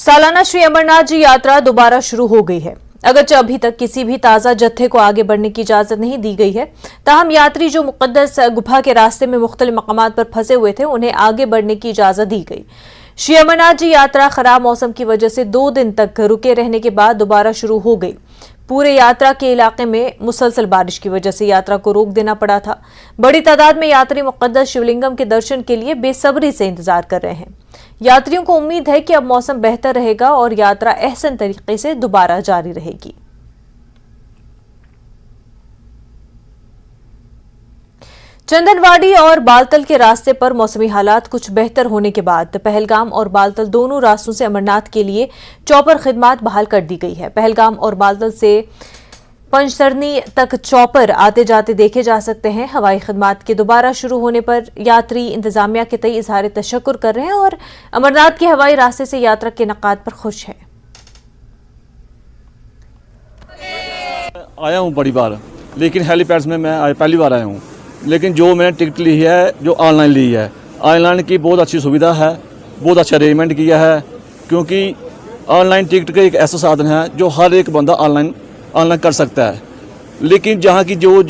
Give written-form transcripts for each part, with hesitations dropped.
सालाना श्री अमरनाथ जी यात्रा दोबारा शुरू हो गई है। अगरचे अभी तक किसी भी ताज़ा जत्थे को आगे बढ़ने की इजाजत नहीं दी गई है, ताहम यात्री जो मुक़द्दस गुफा के रास्ते में मुख्तलिफ मकामात पर फंसे हुए थे उन्हें आगे बढ़ने की इजाजत दी गई। श्री अमरनाथ जी यात्रा खराब मौसम की वजह से 2 दिन तक रुके रहने के बाद दोबारा शुरू हो गई। पूरे यात्रा के इलाके में मुसलसल बारिश की वजह से यात्रा को रोक देना पड़ा था। बड़ी तादाद में यात्री मुक़द्दस शिवलिंगम के दर्शन के लिए बेसब्री से इंतजार कर रहे हैं। यात्रियों को उम्मीद है कि अब मौसम बेहतर रहेगा और यात्रा एहसन तरीके से दोबारा जारी रहेगी। चंदनवाड़ी और बालतल के रास्ते पर मौसमी हालात कुछ बेहतर होने के बाद पहलगाम और बालतल दोनों रास्तों से अमरनाथ के लिए चॉपर खिदमत बहाल कर दी गई है। पहलगाम और बालतल से पंचतरनी तक चॉपर आते जाते देखे जा सकते हैं। हवाई खिदमत के दोबारा शुरू होने पर यात्री इंतजामिया के तई इजहार तशक्कुर कर रहे हैं और अमरनाथ के हवाई रास्ते से यात्रा के इनेकाद पर खुश हैं। आया हूँ बड़ी बार, लेकिन हेलीपैड्स में मैं पहली बार आया हूँ। लेकिन जो मैंने टिकट ली है, जो ऑनलाइन ली है, ऑनलाइन की बहुत अच्छी सुविधा है, बहुत अच्छा अरेंजमेंट किया है। क्योंकि ऑनलाइन टिकट का एक ऐसा साधन है जो हर एक बंदा ऑनलाइन कर सकता है। लेकिन जहाँ की जो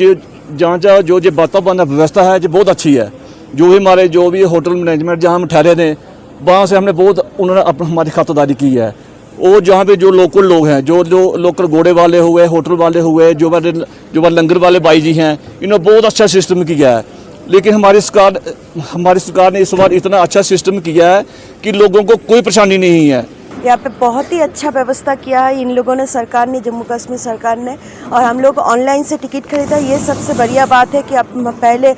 वातावरण व्यवस्था है जो बहुत अच्छी है। जो भी होटल मैनेजमेंट जहाँ हम ठहरे थे वहाँ से हमने बहुत उन्होंने हमारी खातिरदारी की है। और जहाँ पे जो लोकल लोग हैं, जो लोकल घोड़े वाले हुए, होटल वाले हुए, जो लंगर वाले भाई जी हैं, इन्होंने बहुत अच्छा सिस्टम किया है। लेकिन हमारी सरकार ने इस बार इतना अच्छा सिस्टम किया है कि लोगों को कोई परेशानी नहीं है। यहाँ पे बहुत ही अच्छा व्यवस्था किया है इन लोगों ने, सरकार ने, जम्मू कश्मीर सरकार ने। और हम लोग ऑनलाइन से टिकट खरीदा, ये सबसे बढ़िया बात है कि अब पहले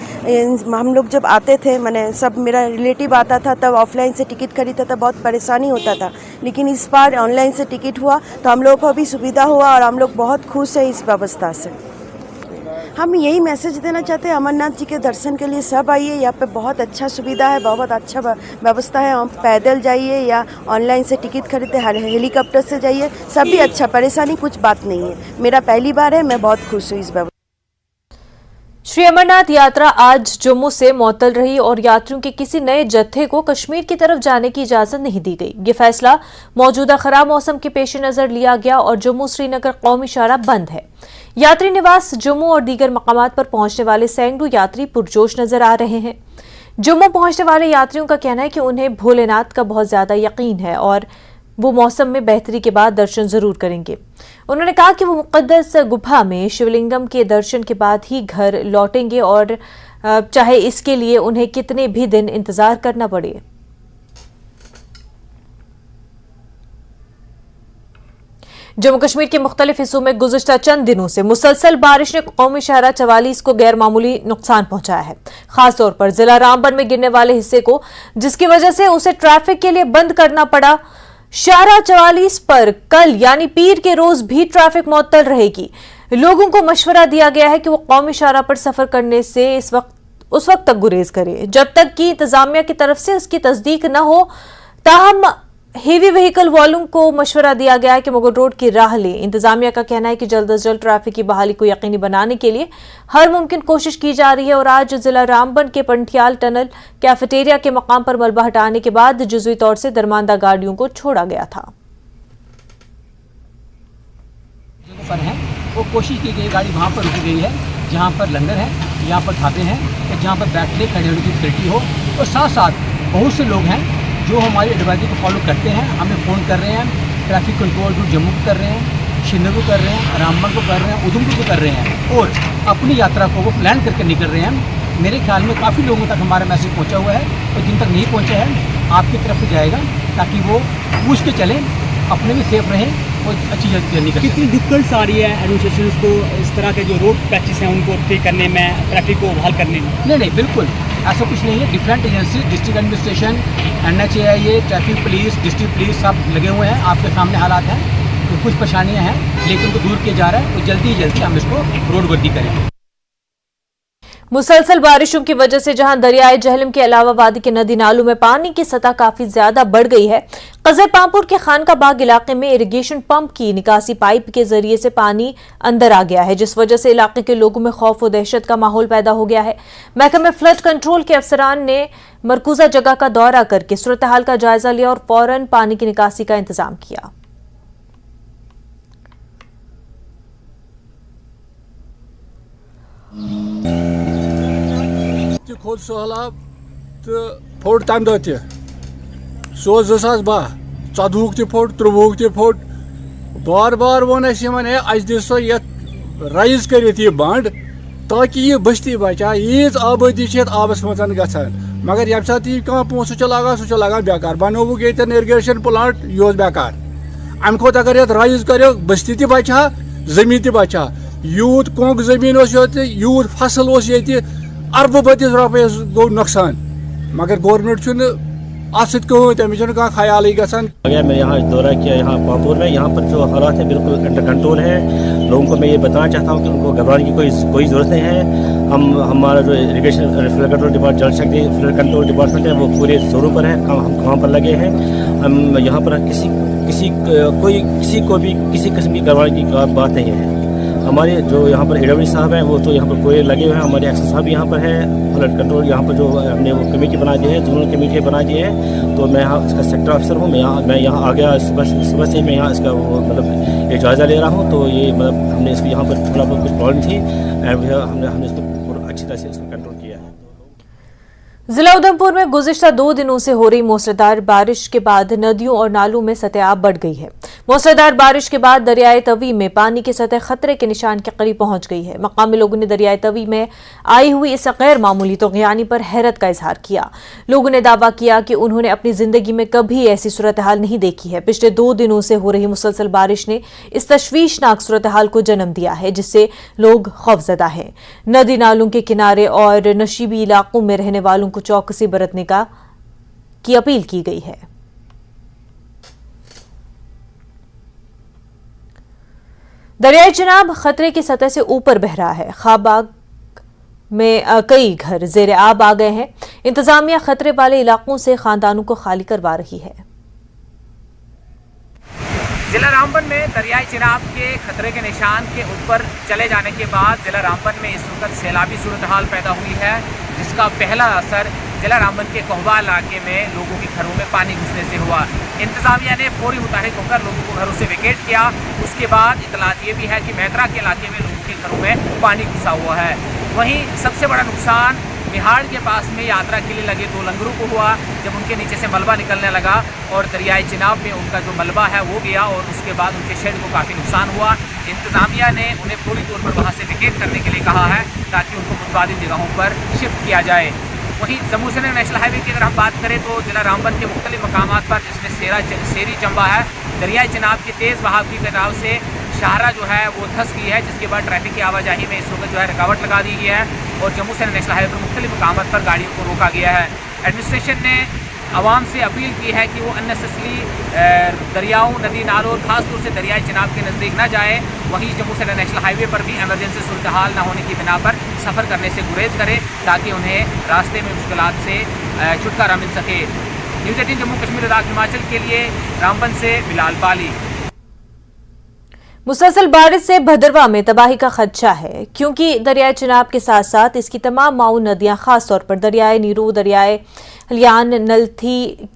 हम लोग जब आते थे, मैंने सब मेरा रिलेटिव आता था तब ऑफलाइन से टिकट खरीदता था, बहुत परेशानी होता था। लेकिन इस बार ऑनलाइन से टिकट हुआ तो हम लोग को भी सुविधा हुआ और हम लोग बहुत खुश हैं इस व्यवस्था से। हम यही मैसेज देना चाहते हैं, अमरनाथ जी के दर्शन के लिए सब आइए। यहाँ पे बहुत अच्छा सुविधा है, बहुत अच्छा व्यवस्था है। हम पैदल जाइए या ऑनलाइन से टिकट खरीदे, हेलीकॉप्टर से जाइए, सब भी अच्छा, परेशानी कुछ बात नहीं है। मेरा पहली बार है, मैं बहुत खुश हूँ इस व्यवस्था। श्री अमरनाथ यात्रा आज जम्मू से मुअत्तल रही और यात्रियों के किसी नए जत्थे को कश्मीर की तरफ जाने की इजाजत नहीं दी गई। ये फैसला मौजूदा खराब मौसम के पेश नजर लिया गया और जम्मू श्रीनगर कौमी शाहराह बंद है। यात्री निवास जम्मू और दीगर मकामात पर पहुंचने वाले सैकड़ों यात्री पुरजोश नजर आ रहे हैं। जम्मू पहुंचने वाले यात्रियों का कहना है कि उन्हें भोलेनाथ का बहुत ज्यादा यकीन है और वो मौसम में बेहतरी के बाद दर्शन जरूर करेंगे। उन्होंने कहा कि वो मुक़द्दस गुफा में शिवलिंगम के दर्शन के बाद ही घर लौटेंगे और चाहे इसके लिए उन्हें कितने भी दिन इंतजार करना पड़े। जम्मू कश्मीर के मुख्तलिफ हिस्सों में गुज़िश्ता चंद दिनों से मुसलसल बारिश ने कौमी शाहराह 44 को गैर मामूली नुकसान पहुंचाया है। खासतौर पर जिला रामबन में गिरने वाले हिस्से को, जिसकी वजह से उसे ट्रैफिक के लिए बंद करना पड़ा। शाहराह 44 पर कल यानी पीर के रोज भी ट्रैफिक मुअत्तल रहेगी। लोगों को मशवरा दिया गया है कि वो कौमी शाहराह पर सफर करने से उस वक्त तक गुरेज करें जब तक कि इंतजामिया की तरफ से उसकी तस्दीक न हो। ताहम हेवी व्हीकल वालों को मशवरा दिया गया है कि मुगल रोड की राह लें। इंतजामिया का कहना है कि जल्द अज जल्द ट्रैफिक की बहाली को यकीनी बनाने के लिए हर मुमकिन कोशिश की जा रही है। और आज जिला रामबन के पंठियाल टनल कैफेटेरिया के मकाम पर मलबा हटाने के बाद जुज़वी तौर से दरमानदा गाड़ियों को छोड़ा गया था। वो कोशिश की गई, गाड़ी वहाँ पर रुकी गई है जहाँ पर लंगर है, यहाँ पर ढाबे हैं, तो जहाँ पर बैठने खड़े होने की फैसिलिटी हो। और साथ साथ बहुत से लोग हैं जो हमारी एडवाइजरी को फॉलो करते हैं, हमें फ़ोन कर रहे हैं। ट्रैफिक कंट्रोल जो जम्मू को कर रहे हैं, श्रीनगर को कर रहे हैं, रामबन को कर रहे हैं, उधमपुर को कर रहे हैं और अपनी यात्रा को वो प्लान करके निकल रहे हैं। मेरे ख्याल में काफ़ी लोगों तक हमारा मैसेज पहुंचा हुआ है और जिन तक नहीं पहुंचा है आपकी तरफ से जाएगा ताकि वो पूछ के चलें, अपने भी सेफ रहें और अच्छी जर्नी करें। कितनी दिक्कत आ रही है एडमिनिस्ट्रेशन को इस तरह के जो रोड पैचेस हैं उनको ठीक करने में, ट्रैफिक को बहाल करने में? नहीं, बिल्कुल ऐसा कुछ नहीं है। Different agency, district administration, NHAIA, traffic police, district police सब लगे हुए हैं। आपके सामने हालात हैं तो कुछ परेशानियां हैं लेकिन तो दूर किया जा रहा है और जल्दी ही जल्दी हम इसको रोडवर्दी करेंगे। मुसलसल बारिशों की वजह से जहां दरियाए जहलम के अलावा वादी के नदी नालों में पानी की सतह काफी ज्यादा बढ़ गई है, कजरपामपुर के खानका बाग इलाके में इरिगेशन पंप की निकासी पाइप के जरिए से पानी अंदर आ गया है, जिस वजह से इलाके के लोगों में खौफ और दहशत का माहौल पैदा हो गया है। महकमे फ्लड कंट्रोल के अफसरान ने मरकूजा जगह का दौरा करके सूरत हाल का जायजा लिया और फौरन पानी की निकासी का इंतजाम किया। खोद सहलाब तो फोट तम दह सो 2012 14 तह फोट 23 तह फोट बार बार वोन अस दि सो ये राइज कर बंड ताकि यह बस्ती बचा यीज आबादी आबस मज गसान, मगर ये सात कह पोस लगान सह लगान बेकार बनोवुक ये इरिगेशन प्लांट यह बेकार। अम खोत अगर ये राइज करो बस्ती तह बचा जमीन तह बचा, यूत कोंग जमीन यूत फसल ये अरब बदिस रुपये गो नुकसान, मगर गवर्नमेंट तमिस ख्याल गसान। मैं यहाँ दौरा किया यहाँ पामपुर में, यहाँ पर जो हालात है बिल्कुल अंडर कंट्रोल है। लोगों को मैं ये बताना चाहता हूँ कि उनको घबराने की कोई ज़रूरत नहीं है। हमारा जो इरिगेशन फ्लड कंट्रोल डिपार्टमेंट जल शक्ति फ्लड कंट्रोल डिपार्टमेंट है वो पूरे जोरों पर है, हम काम पर लगे हैं। हम यहाँ पर किसी को भी किसी किस्म की घबराने की बात नहीं है। हमारे जो यहाँ पर एडब्ल्यू साहब हैं वो तो यहाँ पर पूरे लगे हुए हैं, हमारे एक्शन साहब यहाँ पर हैं, फ्लड कंट्रोल यहाँ पर जो हमने वो कमेटी बना दी है, जोनल कमेटी बना दी है। तो मैं यहाँ इसका सेक्टर अफसर हूँ, मैं यहाँ आ गया सुबह से मैं यहाँ इसका वो मतलब एक जायज़ा ले रहा हूँ। तो ये मतलब हमने इसको यहाँ पर थोड़ा बहुत कुछ प्रॉब्लम थी एंड हमने इसको अच्छी तरह से इसको कंट्रोल किया है। जिला उधमपुर में गुज़िश्ता 2 दिनों से हो रही मूसलाधार बारिश के बाद नदियों और नालों में सतह बढ़ गई है। मूसलाधार बारिश के बाद दरियाए तवी में पानी की सतह खतरे के निशान के करीब पहुंच गई है। मकामी लोगों ने दरियाए तवी में आई हुई इस गैर मामूली तग़यानी पर हैरत का इजहार किया। लोगों ने दावा किया कि उन्होंने अपनी जिंदगी में कभी ऐसी सूरत हाल नहीं देखी है। पिछले 2 दिनों से हो रही मुसलसल बारिश ने इस तशवीशनाक सूरत हाल को जन्म दिया है, जिससे लोग खौफजदा हैं। नदी नालों के किनारे और नशीबी इलाकों में रहने वालों को चौकसी बरतने की अपील की गई है। दरियाई चिनाब खतरे की सतह से ऊपर बह रहा है। खाबाग में कई घर जेर आब आ गए हैं। इंतजामिया खतरे वाले इलाकों से खानदानों को खाली करवा रही है। जिला रामबन में दरियाई चिनाब के खतरे के निशान के ऊपर चले जाने के बाद जिला रामबन में इस वक्त सैलाबी सूरत हाल पैदा हुई है, जिसका पहला असर जिला रामबन के कोहवा इलाके में लोगों के घरों में पानी घुसने से हुआ। इंतजामिया ने फौरी मुताहिद होकर लोगों को घरों से वेकेट किया। उसके बाद इतलात ये भी है कि मैत्रा के इलाके में लोगों के घरों में पानी घुसा हुआ है। वहीं सबसे बड़ा नुकसान बिहाड़ के पास में यात्रा के लिए लगे 2 लंगरों को हुआ, जब उनके नीचे से मलबा निकलने लगा और दरियाई चिनाब में उनका जो मलबा है वो गया और उसके बाद उनके शेड को काफ़ी नुकसान हुआ। इंतजामिया ने उन्हें पूरी तौर पर वहाँ से वेकेट करने के लिए कहा है ताकि उनको मुतबादिल जगहों पर शिफ्ट किया जाए। वहीं जम्मू से नेशनल हाईवे की अगर हम बात करें तो जिला रामबन के मुख्तलिफ मकामात पर, जिसमें सेरी चंबा है, दरियाई चिनाब के तेज़ बहाव की कटाव से शाहरा जो है वो धंस गई है, जिसके बाद ट्रैफिक की आवाजाही में इस वक्त जो है रुकावट लगा दी गई है और जम्मू से नेशनल हाईवे पर मुख्तलिफ मकामात पर गाड़ियों को रोका गया है। एडमिनिस्ट्रेशन ने आवाम से अपील की है कि वो अननेसेसरी दरियाओं, नदी नालों और ख़ासतौर से दरियाई चिनाब के नज़दीक न जाए। वहीं जम्मू से नेशनल हाईवे पर भी एमरजेंसी सूरत हाल न होने की बिना पर सफ़र करने से गुरेज करें ताकि उन्हें रास्ते में मुश्किलात से छुटकारा मिल सके। न्यूज़ 18 जम्मू कश्मीर लद्दाख हिमाचल के लिए रामबन से बिलाल बाली। मुसलसल बारिश से भदरवा में तबाही का खदशा है, क्योंकि दरियाए चिनाब के साथ साथ इसकी तमाम माऊन नदियां, खासतौर पर दरियाए नीरू, दरियाए हलियान, नलथी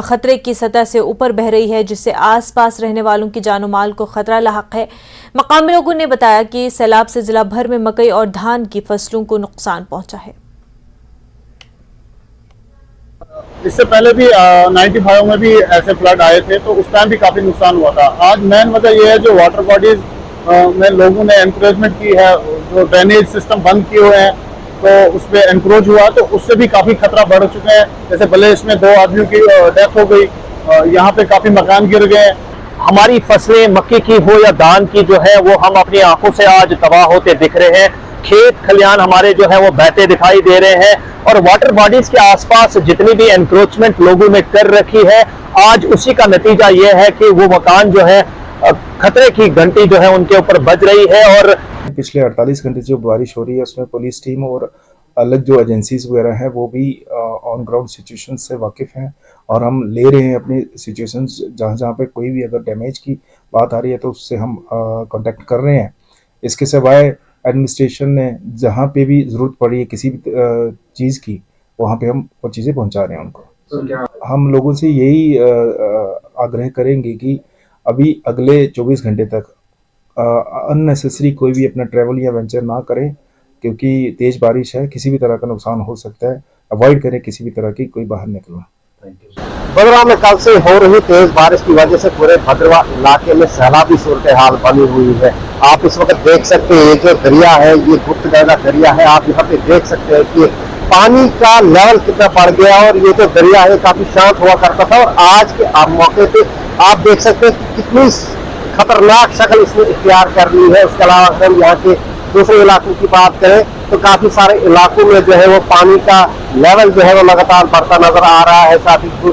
खतरे की सतह से ऊपर बह रही है, जिससे आसपास रहने वालों की जानो माल को खतरा लाहक है। मकामी लोगों ने बताया कि सैलाब से जिला भर में मकई और धान की फसलों को नुकसान पहुंचा है। इससे पहले भी 95 में भी ऐसे फ्लड आए थे, तो उस टाइम भी काफ़ी नुकसान हुआ था। आज मेन वजह यह है जो वाटर बॉडीज में लोगों ने एनकरेजमेंट की है, जो ड्रेनेज सिस्टम बंद किए हुए हैं तो उस पर एनक्रोच हुआ, तो उससे भी काफ़ी खतरा बढ़ चुके हैं। जैसे भले इसमें 2 आदमियों की डेथ हो गई, यहाँ पे काफ़ी मकान गिर गए। हमारी फसलें मक्की की हो या धान की जो है वो हम अपनी आंखों से आज तबाह होते दिख रहे हैं। खेत खलियान हमारे जो है वो बहते दिखाई दे रहे हैं और वाटर बॉडीज के आसपास जितनी भी एनक्रोचमेंट लोगों ने कर रखी है, आज उसी का नतीजा ये है कि वो मकान जो है खतरे की घंटी जो है उनके ऊपर बज रही है। और पिछले 48 घंटे जो बारिश हो रही है उसमें पुलिस टीम और अलग जो एजेंसीज वगैरह हैं वो भी ऑन ग्राउंड सिचुएशन से वाकिफ़ हैं और हम ले रहे हैं अपनी सिचुएशंस जहाँ जहाँ पे कोई भी अगर डैमेज की बात आ रही है तो उससे हम कांटेक्ट कर रहे हैं। इसके सिवाय एडमिनिस्ट्रेशन ने जहाँ पे भी ज़रूरत पड़ी है किसी भी चीज़ की वहाँ पे हम वो चीज़ें पहुँचा रहे हैं उनको। हम लोगों से यही आग्रह करेंगे कि अभी अगले 24 घंटे तक अननेसेसरी कोई भी अपना ट्रैवल या वेंचर ना करें, क्योंकि तेज़ बारिश है, किसी भी तरह का नुकसान हो सकता है। अवॉइड करें किसी भी तरह की कोई बाहर निकलना। भद्रवाह में कल से हो रही तेज बारिश की वजह से पूरे भद्रवाह इलाके में सैलाबी सूरत हाल बनी हुई है। आप इस वक्त देख सकते हैं ये जो दरिया है ये गुप्तगंगा दरिया है। आप यहाँ पे देख सकते हैं कि पानी का लेवल कितना बढ़ गया और ये जो दरिया है काफी शांत हुआ करता था और आज के मौके पे आप देख सकते हैं कि कितनी खतरनाक शक्ल इसने इख्तियार कर ली है। उसके अलावा अगर हम यहाँ के दूसरे इलाकों की बात करें तो काफी सारे इलाकों में जो है वो पानी का लेवल जो है वो लगातार बढ़ता नजर आ रहा है। साथ ही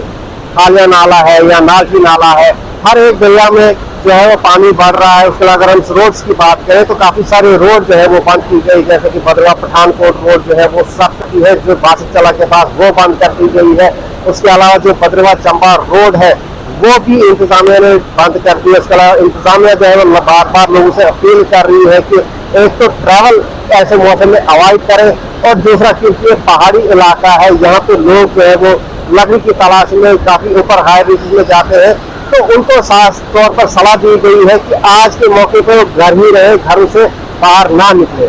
खालिया नाला है या नाजी नाला है, हर एक दरिया में जो है वो पानी बढ़ रहा है। उसके अगर हम रोड्स की बात करें तो काफी सारे रोड जो है वो बंद की गई, जैसे कि भद्रवाह पठानकोट रोड जो है वो सख्त की है, जो बासिकचला के पास वो बंद कर दी गई है। उसके अलावा जो भद्रवाह चंबा रोड है वो भी इंतजामिया ने बंद कर दी है। उसके अलावा इंतजामिया जो है वो बार बार लोगों से अपील कर रही है कि एक तो ट्रैवल ऐसे मौसम में अवॉइड करें और दूसरा क्योंकि ये पहाड़ी इलाका है यहाँ पे लोग जो है वो लकड़ी की तलाश में काफी ऊपर हाई रीचेस में जाते हैं, तो उनको खास तौर पर सलाह दी गई है कि आज के मौके पर वो घर ही रहे, घरों से बाहर ना निकले।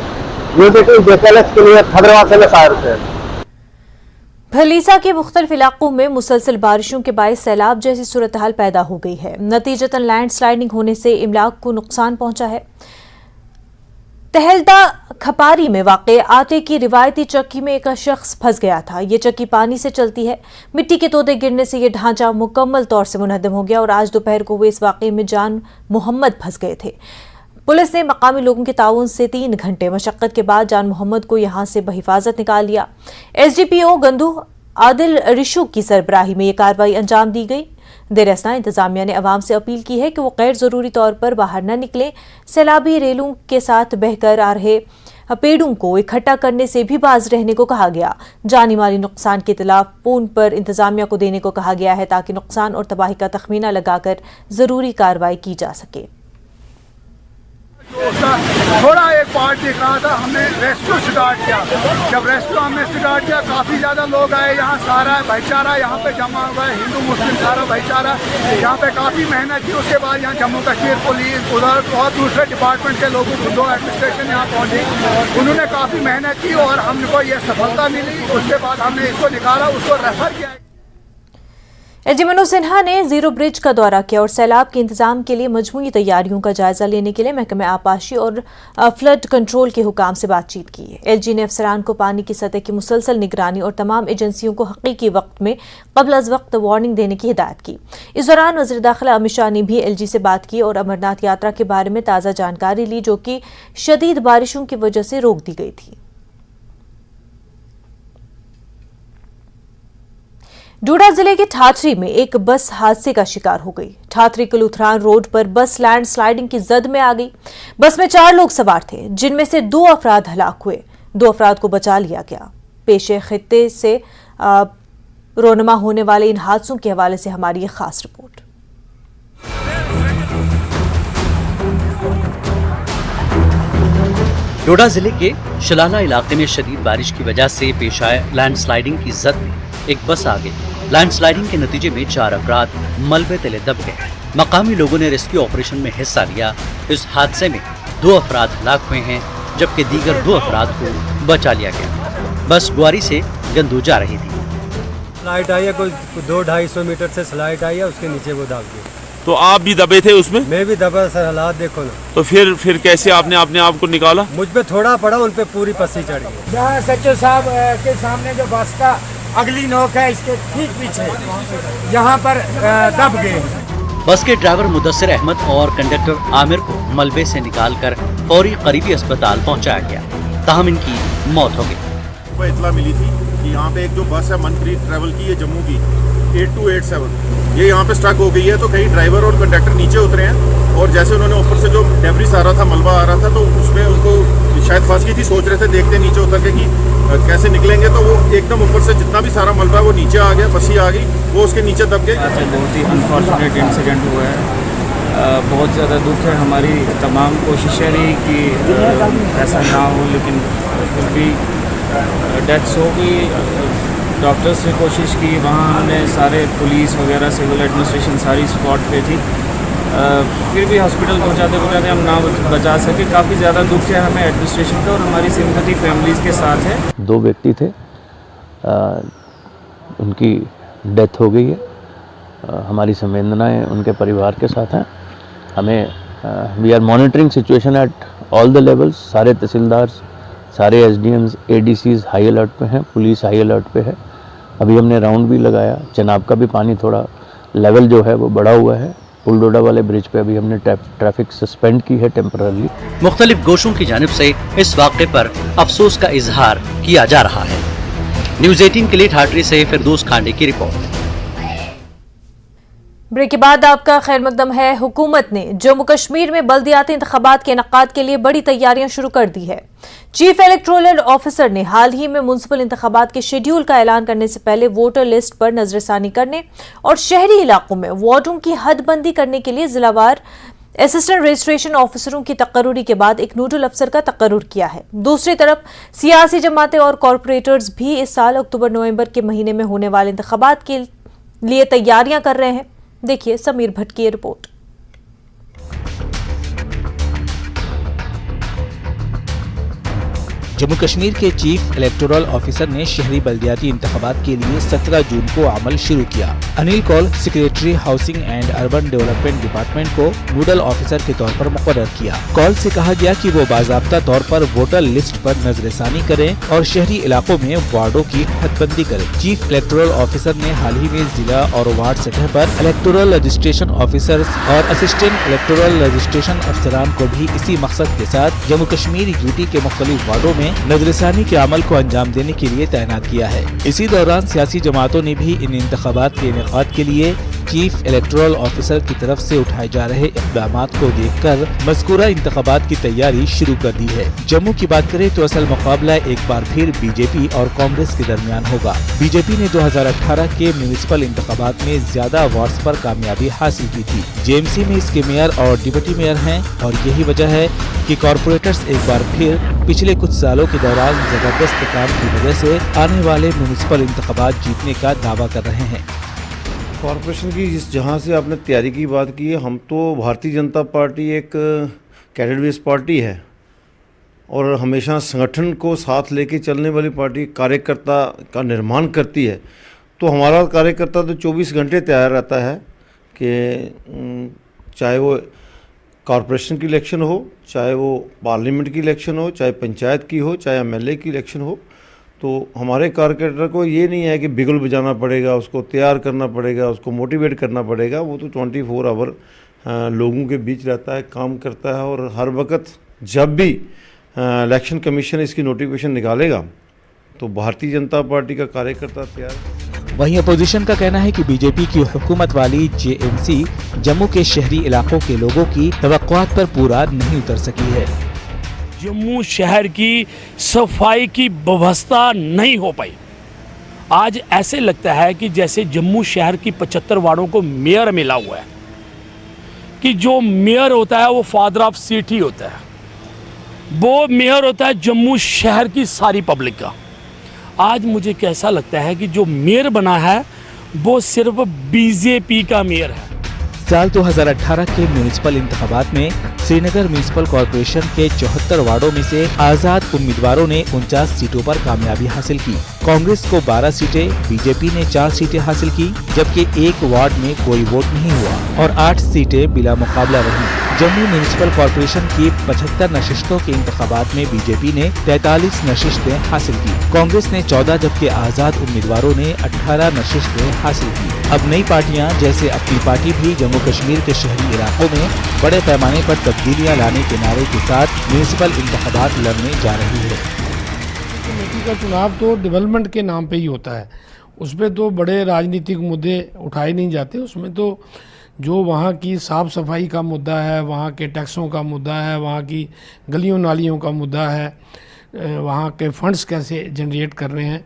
के लिए भद्रवाह से मैं साहिर से। भलीसा के मुख्तलिफ इलाकों में मुसलसल बारिशों के बायस सैलाब जैसी सूरत हाल पैदा हो गई है। नतीजतन लैंडस्लाइडिंग होने से इमलाक को नुकसान पहुंचा है। तहलदा खपारी में वाक़े आटे की रिवायती चक्की में एक शख्स फंस गया था। ये चक्की पानी से चलती है। मिट्टी के तोदे गिरने से ये ढांचा मुकम्मल तौर से मुनहदम हो गया और आज दोपहर को हुए इस वाक़े में जान मोहम्मद फंस गए थे। पुलिस ने मकामी लोगों के ताउन से 3 घंटे मशक्कत के बाद जान मोहम्मद को यहां से बहिफाजत निकाल लिया। SDPO गंदू आदिल रिशु की सरबराही में ये कार्रवाई अंजाम दी गई। देर असना इंतजामिया ने अवाम से अपील की है कि वो गैर जरूरी तौर पर बाहर न निकलें। सैलाबी रेलों के साथ बहकर आ रहे पेड़ों को इकट्ठा करने से भी बाज रहने को कहा गया। जानी माली नुकसान के इतला फोन पर इंतजामिया को देने को कहा गया है ताकि नुकसान और तबाही का तखमीना लगाकर जरूरी कार्रवाई की जा सके। थोड़ा एक पार्ट दिख रहा था, हमने रेस्क्यू स्टार्ट किया। जब रेस्क्यू हमने स्टार्ट किया काफ़ी ज़्यादा लोग आए, यहाँ सारा भाईचारा यहाँ पे जमा हुआ है, हिंदू मुस्लिम सारा भाईचारा यहाँ पे काफ़ी मेहनत की। उसके बाद यहाँ जम्मू कश्मीर पुलिस उधर और दूसरे डिपार्टमेंट के लोगों को एडमिनिस्ट्रेशन यहाँ पहुँची, उन्होंने काफ़ी मेहनत की और हमको ये सफलता मिली। उसके बाद हमने इसको निकाला, उसको रेफर किया। एलजी मनोज सिन्हा ने जीरो ब्रिज का दौरा किया और सैलाब के इंतजाम के लिए मजमूई तैयारियों का जायजा लेने के लिए महकमे आबपाशी और फ्लड कंट्रोल के हुकाम से बातचीत की। एलजी ने अफसरान को पानी की सतह की मुसलसल निगरानी और तमाम एजेंसियों को हकीकी वक्त में कबल अज वक्त वार्निंग देने की हिदायत की। इस दौरान वज़ीर दाखिला अमित शाह ने भी एलजी से बात की और अमरनाथ यात्रा के बारे में ताज़ा जानकारी ली, जो कि शदीद बारिशों की वजह से रोक दी गई थी। डोडा जिले के ठाठरी में एक बस हादसे का शिकार हो गई। ठाठरी कलूथरान रोड पर बस लैंड स्लाइडिंग की जद में आ गई। बस में 4 लोग सवार थे, जिनमें से 2 अफराद हलाक हुए। 2 अफराद को बचा लिया गया। पेशे खित्ते से रोनमा होने वाले इन हादसों के हवाले से हमारी ये खास रिपोर्ट। डोडा जिले के शलाला इलाके में शदीद बारिश की वजह से पेश आए लैंडस्लाइडिंग की जद में एक बस आ गई। लैंडस्लाइडिंग के नतीजे में 4 अफराद मलबे तले दब गए। मकामी लोगों ने रेस्क्यू ऑपरेशन में हिस्सा लिया। इस हादसे में 2 अफराद हलाक हुए हैं, जबकि दीगर 2 अफराद को बचा लिया गया। बस ग्वारी से गंदू जा रही थी। स्लाइड आई है, कोई 200-250 मीटर से स्लाइड आई है, उसके नीचे वो दब गई। तो आप भी दबे थे उसमें? मैं भी दबा सर, हालात देखो ना। तो फिर कैसे आपने अपने आप को निकाला? मुझ पे थोड़ा पड़ा, उन पे पूरी पस्सी चढ़ गई। जहाँ सच्चो साहब के सामने जो बस का अगली नोक है, इसके ठीक पीछे यहाँ पर दब गए। बस के ड्राइवर मुदस्सिर अहमद और कंडक्टर आमिर को मलबे से निकालकर फौरी करीबी अस्पताल पहुँचाया गया, ताहम इनकी मौत हो गई। को इतला मिली थी कि यहाँ पे एक जो बस है मनप्रीत ट्रैवल की, ये जम्मू की 8287, ये यहाँ पे स्ट्रक हो गई है। तो कहीं ड्राइवर और कंडक्टर नीचे उतरे हैं और जैसे उन्होंने ऊपर से जो डेब्रिस आ रहा था, मलबा आ रहा था, तो उसमें उनको शायद फंस गई थी। सोच रहे थे देखते नीचे उतर के कि कैसे निकलेंगे, तो वो एकदम ऊपर से जितना भी सारा मलबा है वो नीचे आ गया, बसी आ गई, वो उसके नीचे दब गई। बहुत ही अनफॉर्चुनेट इंसिडेंट हुआ है। बहुत ज़्यादा दुख है। हमारी तमाम कोशिशें रही कि ऐसा ना हो, लेकिन फिर भी डेथ्स हो गई। डॉक्टर्स ने कोशिश की, वहाँ हमने सारे पुलिस वगैरह सिविल एडमिनिस्ट्रेशन सारी स्पॉट पे थी, फिर भी हॉस्पिटल पहुँचाते हम ना बचा सके। काफ़ी ज़्यादा दुख है हमें एडमिनिस्ट्रेशन का, और हमारी सिंपैथी फैमिलीज़ के साथ है। 2 व्यक्ति थे, उनकी डेथ हो गई है। हमारी संवेदनाएं उनके परिवार के साथ हैं। हमें we are monitoring situation at all the levels. सारे तहसीलदार, सारे एसडीएम्स, एडीसीज हाई अलर्ट पे हैं, पुलिस हाई अलर्ट पे है। अभी हमने राउंड भी लगाया। चनाब का भी पानी थोड़ा लेवल जो है वो बढ़ा हुआ है। पुलडोडा वाले ब्रिज पे अभी हमने ट्रैफिक सस्पेंड की है टेम्पररी। मुख्तलिफ गोशों की जानिब से इस वाक़े पर अफसोस का इजहार किया जा रहा है। न्यूज़ 18 के लिए ठाठरी से फिरदौस खांडे की रिपोर्ट। ब्रेक के बाद आपका खैर मकदम है। हुकूमत ने जम्मू कश्मीर में बल्दियाती इंतखाबात के इनेकाद के लिए बड़ी तैयारियां शुरू कर दी है। चीफ इलेक्टोरल ऑफिसर ने हाल ही में म्युनिसिपल इंतखाबात के शेड्यूल का ऐलान करने से पहले वोटर लिस्ट पर नजरसानी करने और शहरी इलाकों में वार्डों की हदबंदी करने के लिए जिलावार असिस्टेंट रजिस्ट्रेशन ऑफिसरों की तकर्रुरी के बाद एक नोडल अफसर का तकर्रुर किया है। दूसरी तरफ सियासी जमातें और कॉरपोरेटर्स भी इस साल अक्टूबर-नवंबर के महीने में होने वाले इंतखाबात के लिए तैयारियां कर रहे हैं। देखिए समीर भट्ट की रिपोर्ट। जम्मू कश्मीर के चीफ इलेक्टोरल ऑफिसर ने शहरी बल्दियाती इंतखाबात के लिए 17 जून को अमल शुरू किया। Anil Kaul secretary housing and urban development department को नोडल ऑफिसर के तौर पर मुकर्रर किया। कौल से कहा गया कि वो बाज़ाब्ता तौर पर वोटर लिस्ट पर नजरसानी करें और शहरी इलाकों में वार्डों की हदबंदी करें। चीफ इलेक्टोरल ऑफिसर ने हाल ही में जिला और वार्ड सतह पर इलेक्टोरल रजिस्ट्रेशन ऑफिसर्स और असिस्टेंट इलेक्टोरल रजिस्ट्रेशन अफसरान को भी इसी मकसद के साथ जम्मू कश्मीर यूटी के मुख्तलिफ वार्डों में नजरसानी के अमल को अंजाम देने के लिए तैनात किया है। इसी दौरान सियासी जमातों ने भी इन इंतखाबात के इनेकाद के लिए चीफ इलेक्टोरल ऑफिसर की तरफ से उठाए जा रहे इक़दामात को देखकर मज़कूरा इंतखाबात की तैयारी शुरू कर दी है। जम्मू की बात करें तो असल मुकाबला एक बार फिर बीजेपी और कांग्रेस के दरमियान होगा। बीजेपी ने 2018 के म्युनिसिपल इंतखाबात में ज्यादा वार्ड्स पर कामयाबी हासिल की थी। जेएमसी में इसके मेयर और डिप्टी मेयर हैं और यही वजह है कि कॉरपोरेटर्स एक बार फिर पिछले कुछ सालों के दौरान जबरदस्त काम की वजह से आने वाले म्युनिसिपल इंतखाबात जीतने का दावा कर रहे हैं। कॉरपोरेशन की जहाँ से आपने तैयारी की बात की है, हम तो भारतीय जनता पार्टी एक कैडेट बेस्ड पार्टी है और हमेशा संगठन को साथ लेके चलने वाली पार्टी कार्यकर्ता का निर्माण करती है। तो हमारा कार्यकर्ता तो 24 घंटे तैयार रहता है कि चाहे वो कॉरपोरेशन की इलेक्शन हो, चाहे वो पार्लियामेंट की इलेक्शन हो, चाहे पंचायत की हो, चाहे एमएलए की इलेक्शन हो। तो हमारे कार्यकर्ता को ये नहीं है कि बिगुल बजाना पड़ेगा, उसको तैयार करना पड़ेगा, उसको मोटिवेट करना पड़ेगा। वो तो 24 आवर लोगों के बीच रहता है, काम करता है और हर वक्त जब भी इलेक्शन कमीशन इसकी नोटिफिकेशन निकालेगा तो भारतीय जनता पार्टी का कार्यकर्ता तैयार। वहीं अपोजिशन का कहना है कि बीजेपी की हुकूमत वाली जेएमसी जम्मू के शहरी इलाकों के लोगों की तवक्कुआत पर पूरा नहीं उतर सकी है। जम्मू शहर की सफाई की व्यवस्था नहीं हो पाई। आज ऐसे लगता है कि जैसे जम्मू शहर की 75 वार्डों को मेयर मिला हुआ है, कि जो मेयर होता है वो फादर ऑफ सिटी होता है, वो मेयर होता है जम्मू शहर की सारी पब्लिक का। आज मुझे कैसा लगता है कि जो मेयर बना है वो सिर्फ बीजेपी का मेयर है। साल 2018 के म्युनिसिपल इंतखाबात में श्रीनगर म्युनिसिपल कॉरपोरेशन के 74 वार्डों में से आजाद उम्मीदवारों ने 49 सीटों पर कामयाबी हासिल की। कांग्रेस को 12 सीटें, बीजेपी ने 4 सीटें हासिल की, जबकि एक वार्ड में कोई वोट नहीं हुआ और 8 सीटें बिला मुकाबला रहीं। जम्मू म्युनिसिपल कॉरपोरेशन की 75 नशिस्तों के इंतखाबात में बीजेपी ने 43 नशिस्तें हासिल की, कांग्रेस ने 14 जबकि आजाद उम्मीदवारों ने 18 नशिस्तें हासिल की। अब नई पार्टियां जैसे अपनी पार्टी भी जम्मू कश्मीर के शहरी इलाकों में बड़े पैमाने पर तब्दीलियां लाने के नारे के साथ म्युनिसिपल इंतखाबात लड़ने जा रही है। कमेटी का चुनाव तो डेवलपमेंट के नाम पे ही होता है, उसमें तो बड़े राजनीतिक मुद्दे उठाए नहीं जाते। उसमें तो जो वहाँ की साफ़ सफाई का मुद्दा है, वहाँ के टैक्सों का मुद्दा है, वहाँ की गलियों नालियों का मुद्दा है, वहाँ के फंड्स कैसे जनरेट कर रहे हैं,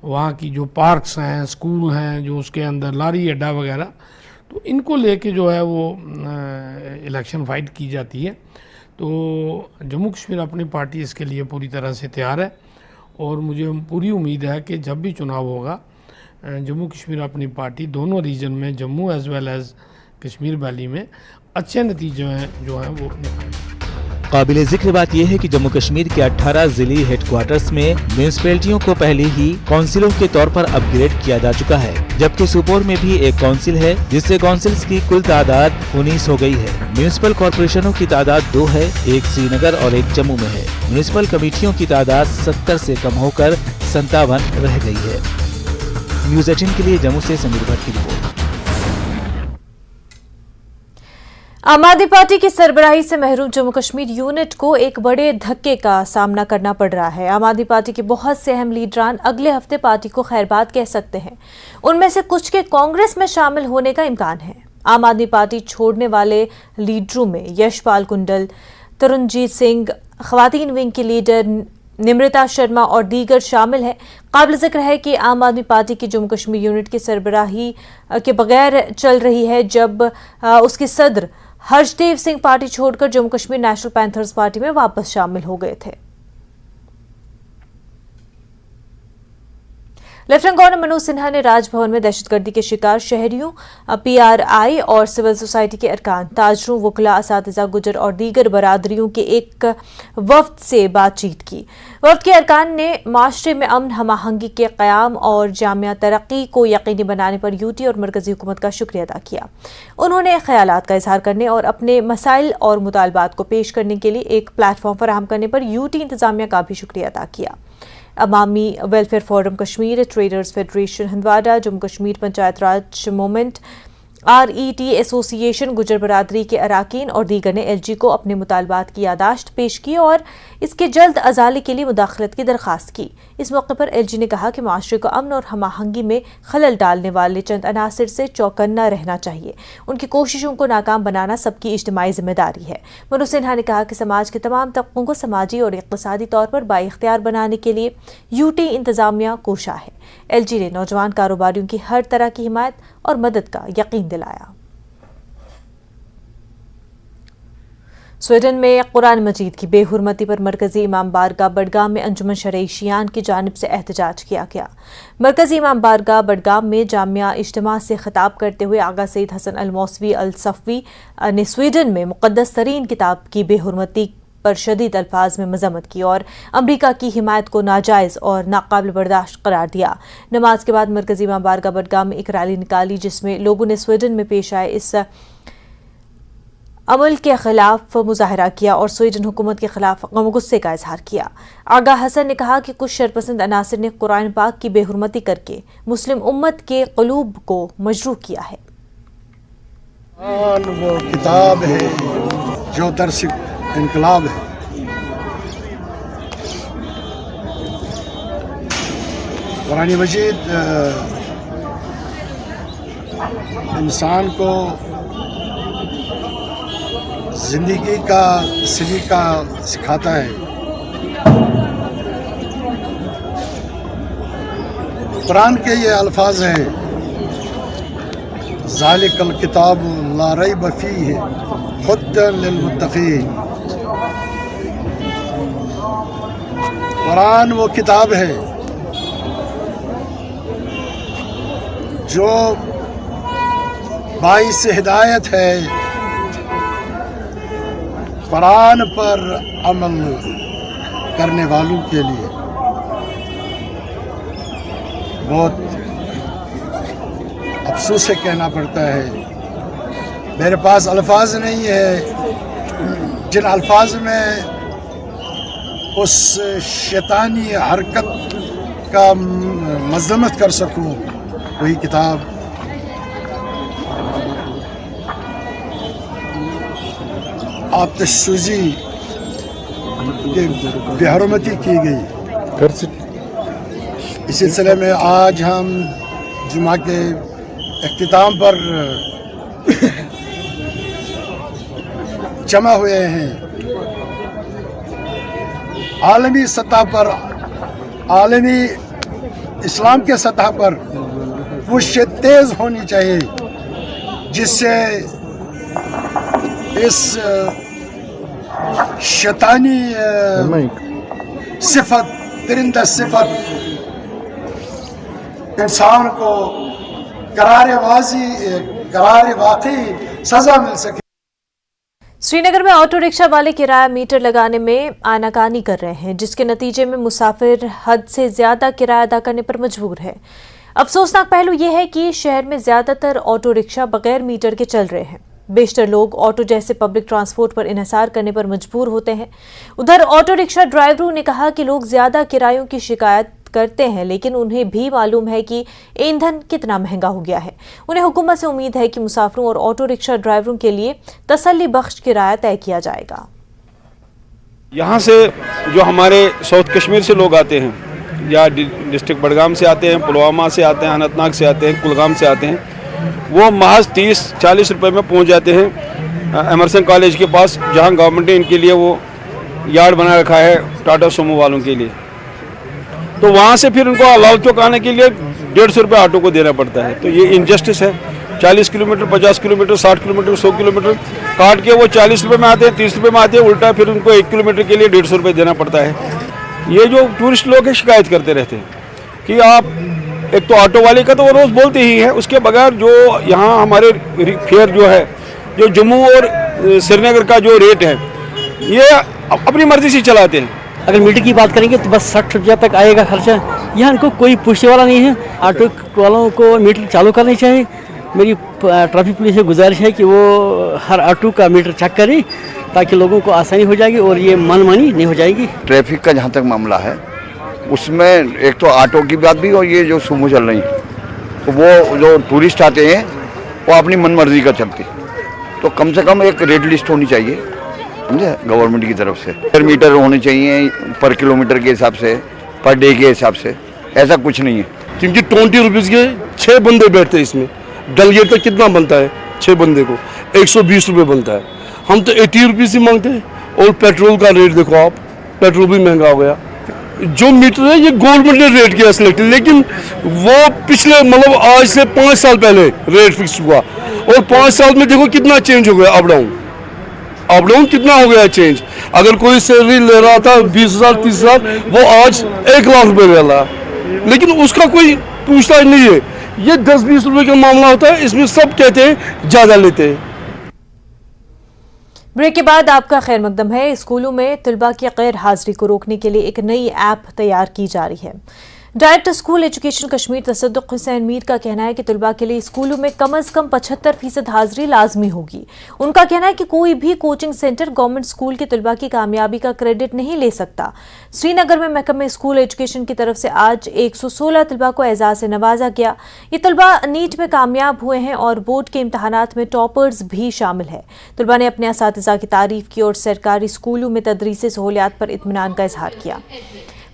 वहाँ की जो पार्क्स हैं, स्कूल हैं, जो उसके अंदर लारी अड्डा वगैरह, तो इनको लेके जो है वो इलेक्शन फाइट की जाती है। तो जम्मू कश्मीर अपनी पार्टी इसके लिए पूरी तरह से तैयार है और मुझे पूरी उम्मीद है कि जब भी चुनाव होगा जम्मू कश्मीर अपनी पार्टी दोनों रीजन में, Jammu as well as Kashmir valley में अच्छे नतीजे हैं जो हैं वो निकालेंगे। काबिल जिक्र बात यह है कि जम्मू कश्मीर के 18 जिले हेडक्वार्टर्स में म्यूनिसिपैलिटियों को पहले ही काउंसिलों के तौर पर अपग्रेड किया जा चुका है, जबकि सुपोर में भी एक काउंसिल है जिससे काउंसिल्स की कुल तादाद 19 हो गई है। म्यूनिसिपल कॉरपोरेशनों की तादाद 2 है, एक श्रीनगर और एक जम्मू में है। म्यूनिसिपल कमेटियों की तादाद 70 से कम होकर 57 रह गई है। न्यूज़ 18 के लिए जम्मू से समीर भट्ट की रिपोर्ट। आम आदमी पार्टी की सरबराही से महरूम जम्मू कश्मीर यूनिट को एक बड़े धक्के का सामना करना पड़ रहा है। आम आदमी पार्टी के बहुत से अहम लीडरान अगले हफ्ते पार्टी को खैरबाद कह सकते हैं। उनमें से कुछ के कांग्रेस में शामिल होने का इम्कान है। आम आदमी पार्टी छोड़ने वाले लीडरों में यशपाल कुंडल, तरुणजीत सिंह, खवातीन विंग की लीडर निमृता शर्मा और दीगर शामिल हैं। काबिल जिक्र है कि आम आदमी पार्टी की जम्मू कश्मीर यूनिट की सरबराही के बगैर चल रही है, जब उसके सदर हर्षदेव सिंह पार्टी छोड़कर Jammu Kashmir national panthers party में वापस शामिल हो गए थे। लेफ्टिनेंट गवर्नर मनोज सिन्हा ने राजभवन में दहशतगर्दी के शिकार शहरियों, PRI और सिविल सोसाइटी के अरकान, ताजरों, वकला, असातिज़ा, गुजर और दीगर बरादरियों के एक वफ्द से बातचीत की। वफ्द के अरकान ने माशरे में अमन हमाहंगी के क़याम और जामिया तरक्की को यकीनी बनाने पर यूटी और मरकजी हुकूमत का शुक्रिया अदा किया। उन्होंने ख्यालात का इजहार करने और अपने मसाइल और मुतालबात को पेश करने के लिए एक प्लेटफॉर्म फराहम करने पर यूटी इंतजामिया का भी शुक्रिया अदा किया। Awami welfare forum Kashmir, traders federation Handwara, Jammu Kashmir Panchayat Raj movement, RET association, Gujjar बरादरी के अराकीन और दीगर ने LG को अपने मुतालबात की यादाश्त पेश की और इसके जल्द अजाले के लिए मुदाखलत की दरख्वास्त की। इस मौके पर LG ने कहा कि माशरे को अमन और हमाहंगी में खलल डालने वाले चंद अनासिर से चौकन्ना रहना चाहिए। उनकी कोशिशों को नाकाम बनाना सबकी इज्तिमाई जिम्मेदारी है। मनोज सिन्हा ने कहा कि समाज के तमाम तबकों को समाजी और इक़्तिसादी तौर पर बाइख्तियार बनाने के लिए यूटी इंतजामिया कोशा है। LG ने नौजवान कारोबारियों की हर तरह की हिमायत और मदद का यकीन दिलाया। स्वीडन में कुरान मजीद की बेहुरमती पर मरकजी इमाम बारगाह बडगाम में अंजुमन शरई शियान की जानिब से एहतजाज किया गया। मरकजी इमाम बारगाह बडगाम में जामिया इज्तिमा से खिताब करते हुए आगा सईद हसन अल मौसवी अल सफ़वी ने स्वीडन में मुक़द्दस तरीन किताब की बेहुरमती पर शदीद अल्फाज में मजम्मत की और अमरीका की हिमायत को नाजायज़ और नाकाबिल बर्दाश्त करार दिया। नमाज के बाद मरकजी इमाम बारगाह बडगाम में एक रैली निकाली जिसमें लोगों ने स्वीडन में पेश आए इस अमल के खिलाफ मुजाहरा किया और स्वीडन हुकूमत के खिलाफ गम गुस्से का इजहार किया। आगा हसन ने कहा कि कुछ शरपसंद अनासिर ने कुरान पाक की बेहुरमती करके मुस्लिम उम्मत के क़ुलूब को मजरूह किया है। वो किताब है जो दर्स इनकलाब है। कुरान मजीद इंसान को जिंदगी का सलीका सिखाता है। कुरान के ये अल्फाज हैं, ज़ालिकल किताब ला रैब फीह हुद्दन लिल मुत्तक़ीन। कुरान वो किताब है जो बाइस हिदायत है कुरान पर अमल करने वालों के लिए। बहुत अफसोस से कहना पड़ता है, मेरे पास अल्फाज नहीं है जिन अल्फाज में उस शैतानी हरकत का मजम्मत कर सकूं। वही किताब आतिशसूजी की बेहरमती की गई। इस सिलसिले में आज हम जुमा के इख्तिताम पर जमा हुए हैं। आलमी सतह पर, आलमी इस्लाम के सतह पर पुश तेज़ होनी चाहिए, जिससे इस शैतानी सिफत, दरिंदा सिफत इंसान को करारे वाकई सजा मिल सके। श्रीनगर में ऑटो रिक्शा वाले किराया मीटर लगाने में आनाकानी कर रहे हैं, जिसके नतीजे में मुसाफिर हद से ज्यादा किराया अदा करने पर मजबूर है। अफसोसनाक पहलू यह है कि शहर में ज्यादातर ऑटो रिक्शा बगैर मीटर के चल रहे हैं। बेशतर लोग ऑटो जैसे पब्लिक ट्रांसपोर्ट पर इन्हिसार करने पर मजबूर होते हैं। उधर ऑटो रिक्शा ड्राइवरों ने कहा कि लोग ज्यादा किरायों की शिकायत करते हैं, लेकिन उन्हें भी मालूम है कि ईंधन कितना महंगा हो गया है। उन्हें हुकूमत से उम्मीद है कि मुसाफिरों और ऑटो रिक्शा ड्राइवरों के लिए तसल्ली बख्श किराया तय किया जाएगा। यहाँ से जो हमारे साउथ कश्मीर से लोग आते हैं या डिस्ट्रिक्ट बडगाम से आते हैं, पुलवामा से आते हैं, अनंतनाग से आते हैं, कुलगाम से आते हैं, वो महज 30-40 रुपए में पहुँच जाते हैं एमरसन कॉलेज के पास, जहाँ गवर्नमेंट ने इनके लिए वो यार्ड बना रखा है टाटा सुमो वालों के लिए। तो वहाँ से फिर उनको लाल चौक आने के लिए 150 रुपये ऑटो को देना पड़ता है। तो ये इनजस्टिस है। 40 किलोमीटर, 50 किलोमीटर, 60 किलोमीटर, 100 किलोमीटर काट के वो 40 रुपये में आते हैं, 30 रुपये में आते हैं, उल्टा फिर उनको 1 किलोमीटर के लिए 150 रुपये देना पड़ता है। ये जो टूरिस्ट लोग हैं शिकायत करते रहते हैं कि आप, एक तो ऑटो वाले का तो वो रोज़ बोलते ही हैं, उसके बगैर जो यहाँ हमारे फेयर जो है, जो जम्मू और श्रीनगर का जो रेट है, ये अपनी मर्जी से चलाते हैं। अगर मीटर की बात करेंगे तो बस 60 रुपया तक आएगा खर्चा। यहाँ इनको कोई पूछने वाला नहीं है। ऑटो वालों को मीटर चालू करनी चाहिए। मेरी ट्रैफिक पुलिस से गुजारिश है कि वो हर ऑटो का मीटर चेक करे, ताकि लोगों को आसानी हो जाएगी और ये मनमानी नहीं हो जाएगी। ट्रैफिक का जहाँ तक मामला है, उसमें एक तो ऑटो की बात भी और ये जो सुमो चल रही, तो वो जो टूरिस्ट आते हैं वो अपनी मनमर्जी का चलते, तो कम से कम एक रेट लिस्ट होनी चाहिए, समझे, गवर्नमेंट की तरफ से। मीटर होने चाहिए पर किलोमीटर के हिसाब से, पर डे के हिसाब से, ऐसा कुछ नहीं है। क्योंकि 20 रुपीज़ के 6 बंदे बैठते हैं इसमें। डलगेट तक कितना बनता है? 6 बंदे को 120 रुपये बनता है। हम तो 80 रुपीज़ ही मांगते हैं। और पेट्रोल का रेट देखो आप, पेट्रोल भी महंगा हो गया। जो मीटर है ये गवर्नमेंट ने रेट किया सिलेक्ट, लेकिन वो पिछले मतलब आज से 5 साल पहले रेट फिक्स हुआ, और 5 साल में देखो कितना चेंज हो गया। अप डाउन कितना हो गया चेंज। अगर कोई सैलरी ले रहा था 20,000 30,000, वो आज 1 लाख रुपए ले रहा है, लेकिन उसका कोई पूछता नहीं है। ये 10-20 रुपए का मामला होता है, इसमें सब कहते हैं ज़्यादा लेते हैं। ब्रेक के बाद आपका खैर मकदम है। स्कूलों में तलबा की गैर हाजिरी को रोकने के लिए एक नई ऐप तैयार की जा रही है। डायरेक्टर स्कूल एजुकेशन कश्मीर तसद्दुक हुसैन मीर का कहना है कि तलबा के लिए स्कूलों में कम अज़ कम 75% हाजिरी लाजमी होगी। उनका कहना है कि कोई भी कोचिंग सेंटर गवर्नमेंट स्कूल के तलबा की कामयाबी का क्रेडिट नहीं ले सकता। श्रीनगर में महकमे स्कूल एजुकेशन की तरफ से आज 116 तलबा को एजाज से नवाजा गया। ये तलबा नीट में कामयाब हुए हैं और बोर्ड के इम्तहानात में टॉपर्स भी शामिल है। तलबा ने अपने असातिज़ा की तारीफ की और सरकारी स्कूलों में तदरीसी सहूलियात पर इत्मीनान का इजहार किया।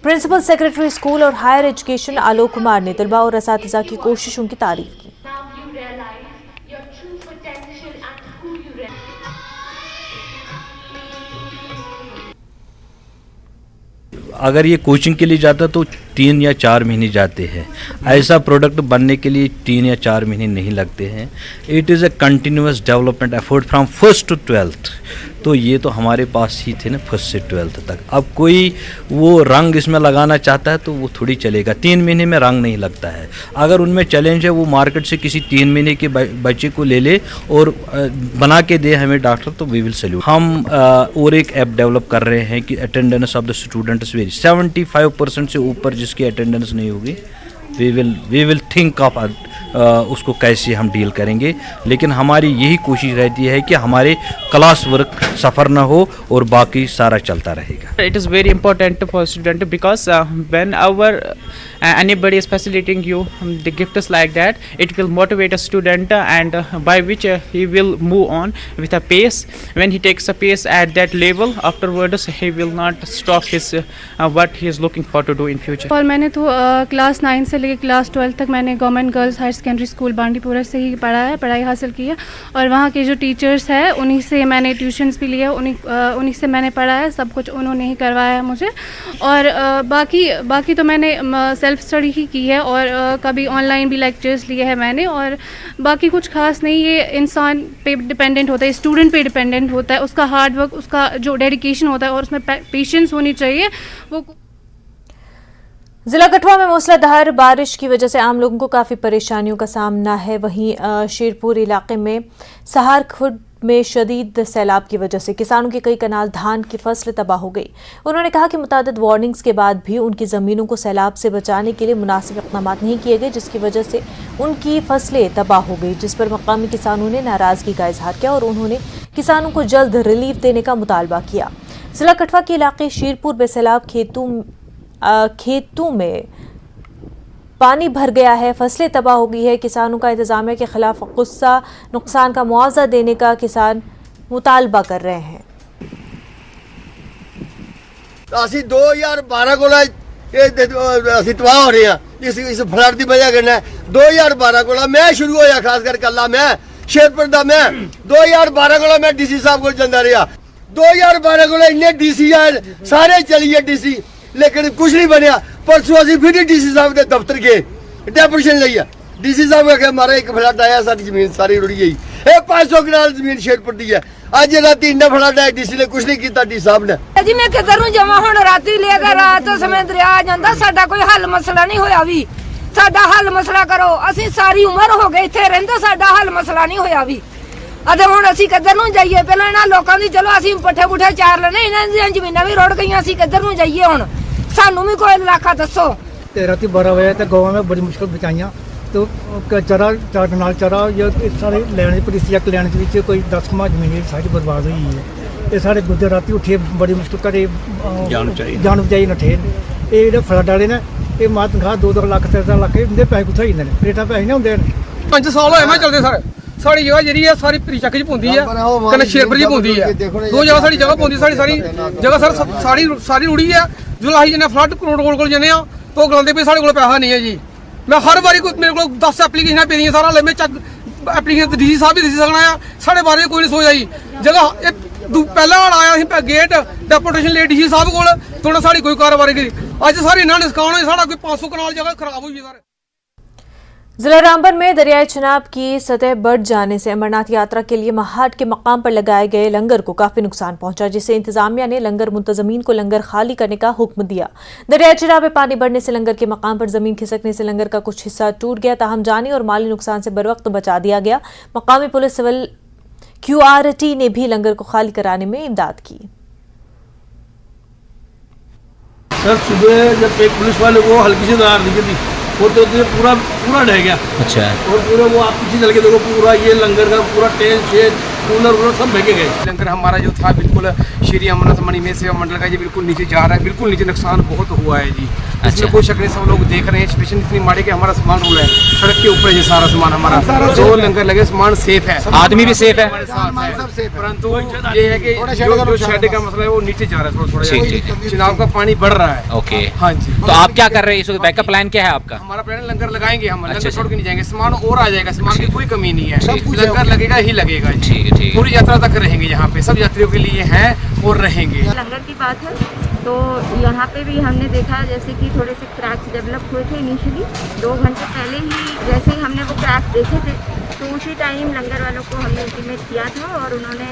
प्रिंसिपल सेक्रेटरी स्कूल और हायर एजुकेशन आलोक कुमार ने तलबा और असातिज़ा की कोशिशों की तारीफ की। अगर ये कोचिंग के लिए जाता तो 3 या 4 महीने जाते हैं। ऐसा प्रोडक्ट बनने के लिए 3 या 4 महीने नहीं लगते हैं। It is a continuous development effort from 1st to 12th। तो ये तो हमारे पास ही थे ना 1st से 12th तक। अब कोई वो रंग इसमें लगाना चाहता है तो वो थोड़ी चलेगा। 3 महीने में रंग नहीं लगता है। अगर उनमें चैलेंज है वो मार्केट से किसी 3 महीने के बच्चे को ले ले और बना के दे हमें डॉक्टर, तो वी विल सैल्यूट। हम और एक ऐप डेवलप कर रहे हैं कि attendance of the students very 75% से ऊपर जिसकी अटेंडेंस नहीं होगी, वी विल थिंक ऑफ उसको कैसे हम डील करेंगे। लेकिन हमारी यही कोशिश रहती है कि हमारे क्लास वर्क सफ़र ना हो और बाकी सारा चलता रहेगा। It is very important for student because when our anybody is facilitating you the gift is like that, it will motivate a student and by which he will move on with a pace. When he takes a pace at that level, afterwards he will not stop his what he is looking for to do in future. और मैंने तो class 9 से लेकर class 12 तक मैंने government girls higher secondary school Bandipora से ही पढ़ाई हासिल की है और वहाँ के जो टीचर्स हैं उन्हीं से मैंने ट्यूशन्स भी लिए, उन्हीं से मैंने पढ़ा है, सब कुछ उन्होंने ही करवाया है मुझे। और बाकी तो मैंने सेल्फ स्टडी ही की है और कभी ऑनलाइन भी लेक्चर्स लिए हैं मैंने। और बाकी कुछ खास नहीं, ये इंसान पे डिपेंडेंट होता है, स्टूडेंट पे डिपेंडेंट होता है, उसका हार्ड वर्क, उसका जो डेडिकेशन होता है और उसमें पेशेंस होनी चाहिए। वो जिला कठुआ में मूसलाधार बारिश की वजह से आम लोगों को काफ़ी परेशानियों का सामना है। वहीं शेरपुर इलाके में सहार खुर्द में शदीद सैलाब की वजह से किसानों की कई कनाल धान की फसल तबाह हो गई। उन्होंने कहा कि मुतादिद वार्निंग्स के बाद भी उनकी ज़मीनों को सैलाब से बचाने के लिए मुनासिब इक़दाम नहीं किए गए, जिसकी वजह से उनकी फसलें तबाह हो गई, जिस पर मकामी किसानों ने नाराज़गी का इजहार किया और उन्होंने किसानों को जल्द रिलीफ देने का मुतालबा किया। जिला कठुआ के इलाके शेरपुर में सैलाब खेतों में पानी भर गया है, फसलें तबाह हो गई है। किसानों का इंतजामिया के खिलाफ गुस्सा, नुकसान का मुआवजा देने का किसान मुतालबा कर रहे हैं। 2012 को ਅਸੀਂ ਤਬਾਹ ਹੋ ਰਹੇ ਆ ਇਸ ਫਲੱਡ ਦੀ ਵਜ੍ਹਾ ਕਰਨਾ 2012 ਕੋਲ ਮੈਂ ਸ਼ੁਰੂ ਹੋਇਆ, ਖਾਸ ਕਰ ਕੱਲਾ ਮੈਂ ਸ਼ੇਰਪੁਰ ਦਾ ਮੈਂ 2012 ਕੋਲ ਮੈਂ ਡੀਸੀ ਸਾਹਿਬ ਕੋਲ ਜਾਂਦਾ ਰਿਹਾ। 2012 ਕੋਲ ਇੰਨੇ ਡੀਸੀ ਆਏ, ਸਾਰੇ ਚਲੀਏ ਡੀਸੀ, लेकिन कुछ नहीं बनया। परसों अभी फिर डीसी साहब के दफ्तर गए, डेपुटेशन लिया। डीसी साहब आखे मारा एक फ्लड आया, सारी जमीन सारी रुड़ी गई। 500 कनाल जमीन शेरपुर दी है। अज रात इन्ना फ्लड आया, डीसी ने कुछ नहीं किया। डी साहब ने जी मैं किधर नूं जावां हुण, राती लेकर रात समय दरिया आ जांदा, साडा कोई हल मसला नहीं होया भी। साडा हल मसला करो, असीं सारी उम्र हो गई इत्थे रहिंदे, साडा हल मसला नहीं होया भी। अते हुण असीं किधर नूं जाइए? पहलां इन्हां लोकां दी चलो असीं पट्ठे पुट्ठे चार लेने, इन्हां दी जमीनां भी रुड़ गईयां, असीं किधर नूं जाइए हुण? सानू भी कोई इलाका दसो। रात 12 बजे तक गाँव में बड़ी मुश्किल बचाइया, तो चरा चार नाल चरा सारे लैन पुलिस एक लैन कोई 10 कमा जमीन सारी बर्बाद हुई है। ये सारे गुजर रात उठे बड़ी मुश्किल घरे जान बचाई नठे। ये फ्लड वाले ने ये मां तनखाह 2-2 लाख 3 लाख इनके पैसे कुछ होई जाते हैं, रेटा पैसे नहीं होंगे। 5 साल होए मैं चलते सर, साड़ी जगह जी है सारी परी चक च पौंदी है, कन्नै शेरपुर च पौंदी है, 2 जगह साड़ी जगह पौंदी, सारी जगह सर सारी रुड़ी है। जो अं जन्ने फ्लड कंट्रोल को जन्ने तो गलाते भी साढ़े को पैसा नहीं है जी। मैं हर बारी मेरे को 10 एप्लीकेशन पेदियां, सारा ले मैं चक एप्लीकेशन डी सी साहब भी दसी सकना है, साढ़े बारे कोई नहीं सोचता जी। जगह पहला हाल आया गेट डेपुटेशन ले डी सी साहब को, थोड़ा साड़ी कोई कारोबारी की अज सारी इन्ना नुकसान होया, साढ़ा कोई 500 कनाल जगह खराब हुई है सर। जिला रामबन में दरियाए चिनाब की सतह बढ़ जाने से अमरनाथ यात्रा के लिए महाट के मकाम पर लगाए गए लंगर को काफी नुकसान पहुंचा, जिससे इंतजामिया ने लंगर मुंतजमीन को लंगर खाली करने का हुक्म दिया। दरियाए चिनाब में पानी बढ़ने से लंगर के मकाम पर जमीन खिसकने से लंगर का कुछ हिस्सा टूट गया, ताहम जानी और माली नुकसान से बर वक्त बचा दिया गया। मकामी पुलिस सिविल QRT ने भी लंगर को खाली कराने में इमदाद की। सर सुबह जब एक पुलिस वाले को हल्की सी नज़र दिखी थी, वो तो पूरा ढह गया। अच्छा। और पूरा वो आप पीछे चल के देखो, पूरा ये लंगर का पूरा टेंट शेड कूलर सब बह गए। लंगर हमारा जो था बिल्कुल श्री अमरनाथ मणिमय सेवा मंडल का, ये बिल्कुल नीचे जा रहा है, बिल्कुल नीचे नुकसान बहुत हुआ है जी। इसमें कोई शक नहीं, सब लोग देख रहे हैं। सिचुएशन इतनी माड़ी कि हमारा सामान हो रहा है सड़क के ऊपर, ये सारा सामान हमारा जो लंगर लगे सामान सेफ है, आदमी भी सेफ है, परंतु ये है कि जो शेड का मसला है वो नीचे जा रहा है थोड़ा, चिनाब का पानी बढ़ रहा है। ओके हाँ जी। तो आप क्या कर रहे हैं इस वक्त? बैकअप प्लान क्या है आपका? हमारा प्लान लंगर लगाएंगे हम, लंगर छोड़ के नहीं जाएंगे, सामान और आ जाएगा, सामान की कोई कमी नहीं है, लंगर लगेगा ही लगेगा। ठीक है, पूरी यात्रा तक रहेंगे यहाँ पे, सब यात्रियों के लिए हैं और रहेंगे। लंगर की बात है तो यहाँ पे भी हमने देखा जैसे कि थोड़े से क्रैक्स डेवलप हुए थे इनिशियली 2 घंटे पहले ही, जैसे ही हमने वो क्रैक्स देखे थे तो उसी टाइम लंगर वालों को हमने इंटीमेट किया था और उन्होंने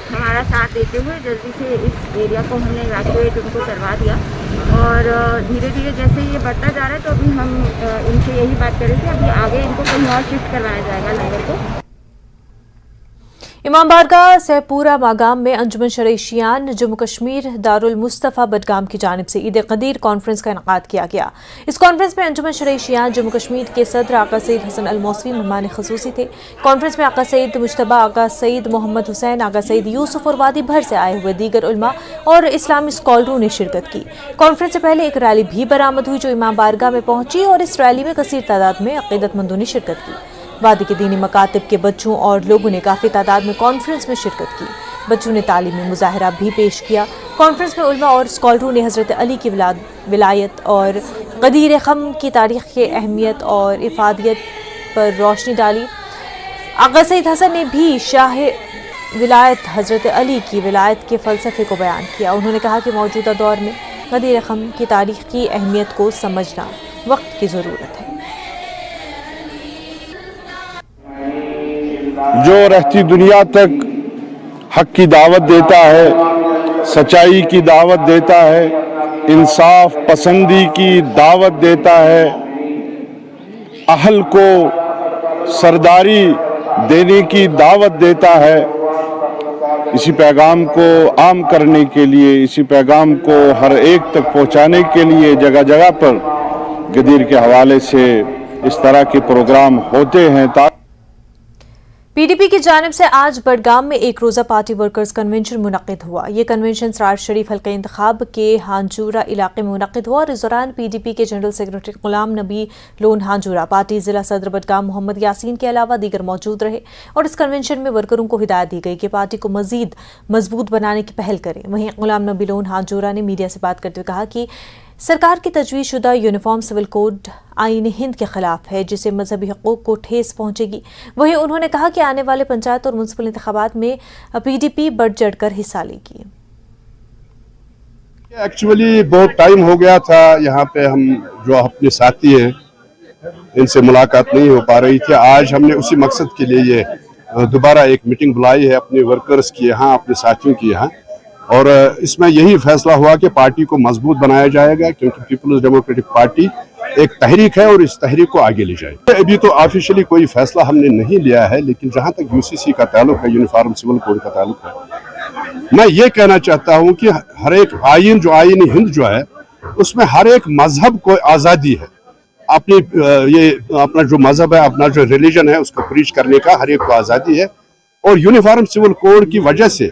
हमारा साथ देते हुए जल्दी से इस एरिया को हमने इवैक्यूएट उनको करवा दिया। और धीरे धीरे जैसे ये बढ़ता जा रहा है तो अभी हम इनसे यही बात करें कि अभी आगे इनको कहीं और शिफ्ट करवाया जाएगा लंगर को। इमाम बारगाह सहपूरा मागाम में अंजुमन शरईशियान जम्मू कश्मीर दारुल मुस्तफ़ा बडगाम की जानिब से ईद कदीर कॉन्फ्रेंस का इनेकाद किया गया। इस कॉन्फ्रेंस में अंजुमन शरईशियान जम्मू कश्मीर के सदर आका सईद हसन अल मौसवी मेहमान खसूसी थे। कॉन्फ्रेंस में आका सईद मुश्तबा, आका सईद मोहम्मद हुसैन, आका सईद यूसुफ और वादी भर से आए हुए दीगर उलमा और इस्लामी स्कॉलरों ने शिरकत की। कॉन्फ्रेंस से पहले एक रैली भी बरामद हुई जो इमाम बारगाह में पहुंची और इस रैली में कसीर तादाद में अकीदतमंदों ने शिरकत की। वादी के दीनी मकातिब के बच्चों और लोगों ने काफ़ी तादाद में कॉन्फ्रेंस में शिरकत की। बच्चों ने तालीमी मुजाहरा भी पेश किया। कॉन्फ्रेंस में उलमा और स्कॉलरों ने हज़रत अली की विलायत और गदीर ख़म की तारीख़ की अहमियत और इफ़ादियत पर रोशनी डाली। आका सईद हसन ने भी शाह विलायत हज़रत अली की विलायत के फ़लसफ़े को बयान किया। उन्होंने कहा कि मौजूदा दौर में गदीर ख़म की तारीख़ की अहमियत को समझना वक्त की ज़रूरत है। जो रहती दुनिया तक हक की दावत देता है, सच्चाई की दावत देता है, इंसाफ पसंदी की दावत देता है, अहल को सरदारी देने की दावत देता है, इसी पैगाम को आम करने के लिए, इसी पैगाम को हर एक तक पहुंचाने के लिए जगह जगह पर गदीर के हवाले से इस तरह के प्रोग्राम होते हैं। पीडीपी की जानिब से आज बडगाम में एक रोज़ा पार्टी वर्कर्स कन्वेंशन मुनक़िद हुआ। ये कन्वेंशन सरार शरीफ हल्के इंतखाब के हांजूरा इलाके में मुनक़िद हुआ और इस दौरान पीडीपी के general secretary Ghulam Nabi loan Hanjura, party जिला सदर बडगाम मोहम्मद यासीन के अलावा दीगर मौजूद रहे और इस कन्वेंशन में वर्करों को हिदायत दी गई कि पार्टी को मजीद मजबूत बनाने की पहल करें। वहीं गुलाम नबी लोन हांजूरा ने मीडिया से बात करते हुए कहा कि सरकार की तजवीज़ शुदा यूनिफॉर्म सिविल कोड आईन हिंद के खिलाफ है, जिससे मजहबी हकूक़ को ठेस पहुंचेगी। वहीं उन्होंने कहा कि आने वाले पंचायत और म्युनिसिपल इंतखाबात में पीडीपी बढ़ चढ़ कर हिस्सा लेगी। एक्चुअली बहुत टाइम हो गया था यहाँ पे हम जो अपने साथी हैं इनसे मुलाकात नहीं हो पा रही थी। आज हमने उसी मकसद के लिए ये दोबारा एक मीटिंग बुलाई है अपने वर्कर्स की यहाँ, अपने साथियों की यहाँ, और इसमें यही फैसला हुआ कि पार्टी को मजबूत बनाया जाएगा क्योंकि पीपल्स डेमोक्रेटिक पार्टी एक तहरीक है और इस तहरीक को आगे ले जाएगी। अभी तो ऑफिशियली कोई फैसला हमने नहीं लिया है, लेकिन जहां तक यूसीसी का ताल्लुक है, यूनिफॉर्म सिविल कोड का ताल्लुक है, मैं ये कहना चाहता हूं कि हर एक आइन जो आईन हिंद जो है उसमें हर एक मजहब को आज़ादी है, अपनी ये अपना जो मजहब है, अपना जो रिलीजन है उसको प्रीच करने का हर एक को आज़ादी है। और यूनिफॉर्म सिविल कोड की वजह से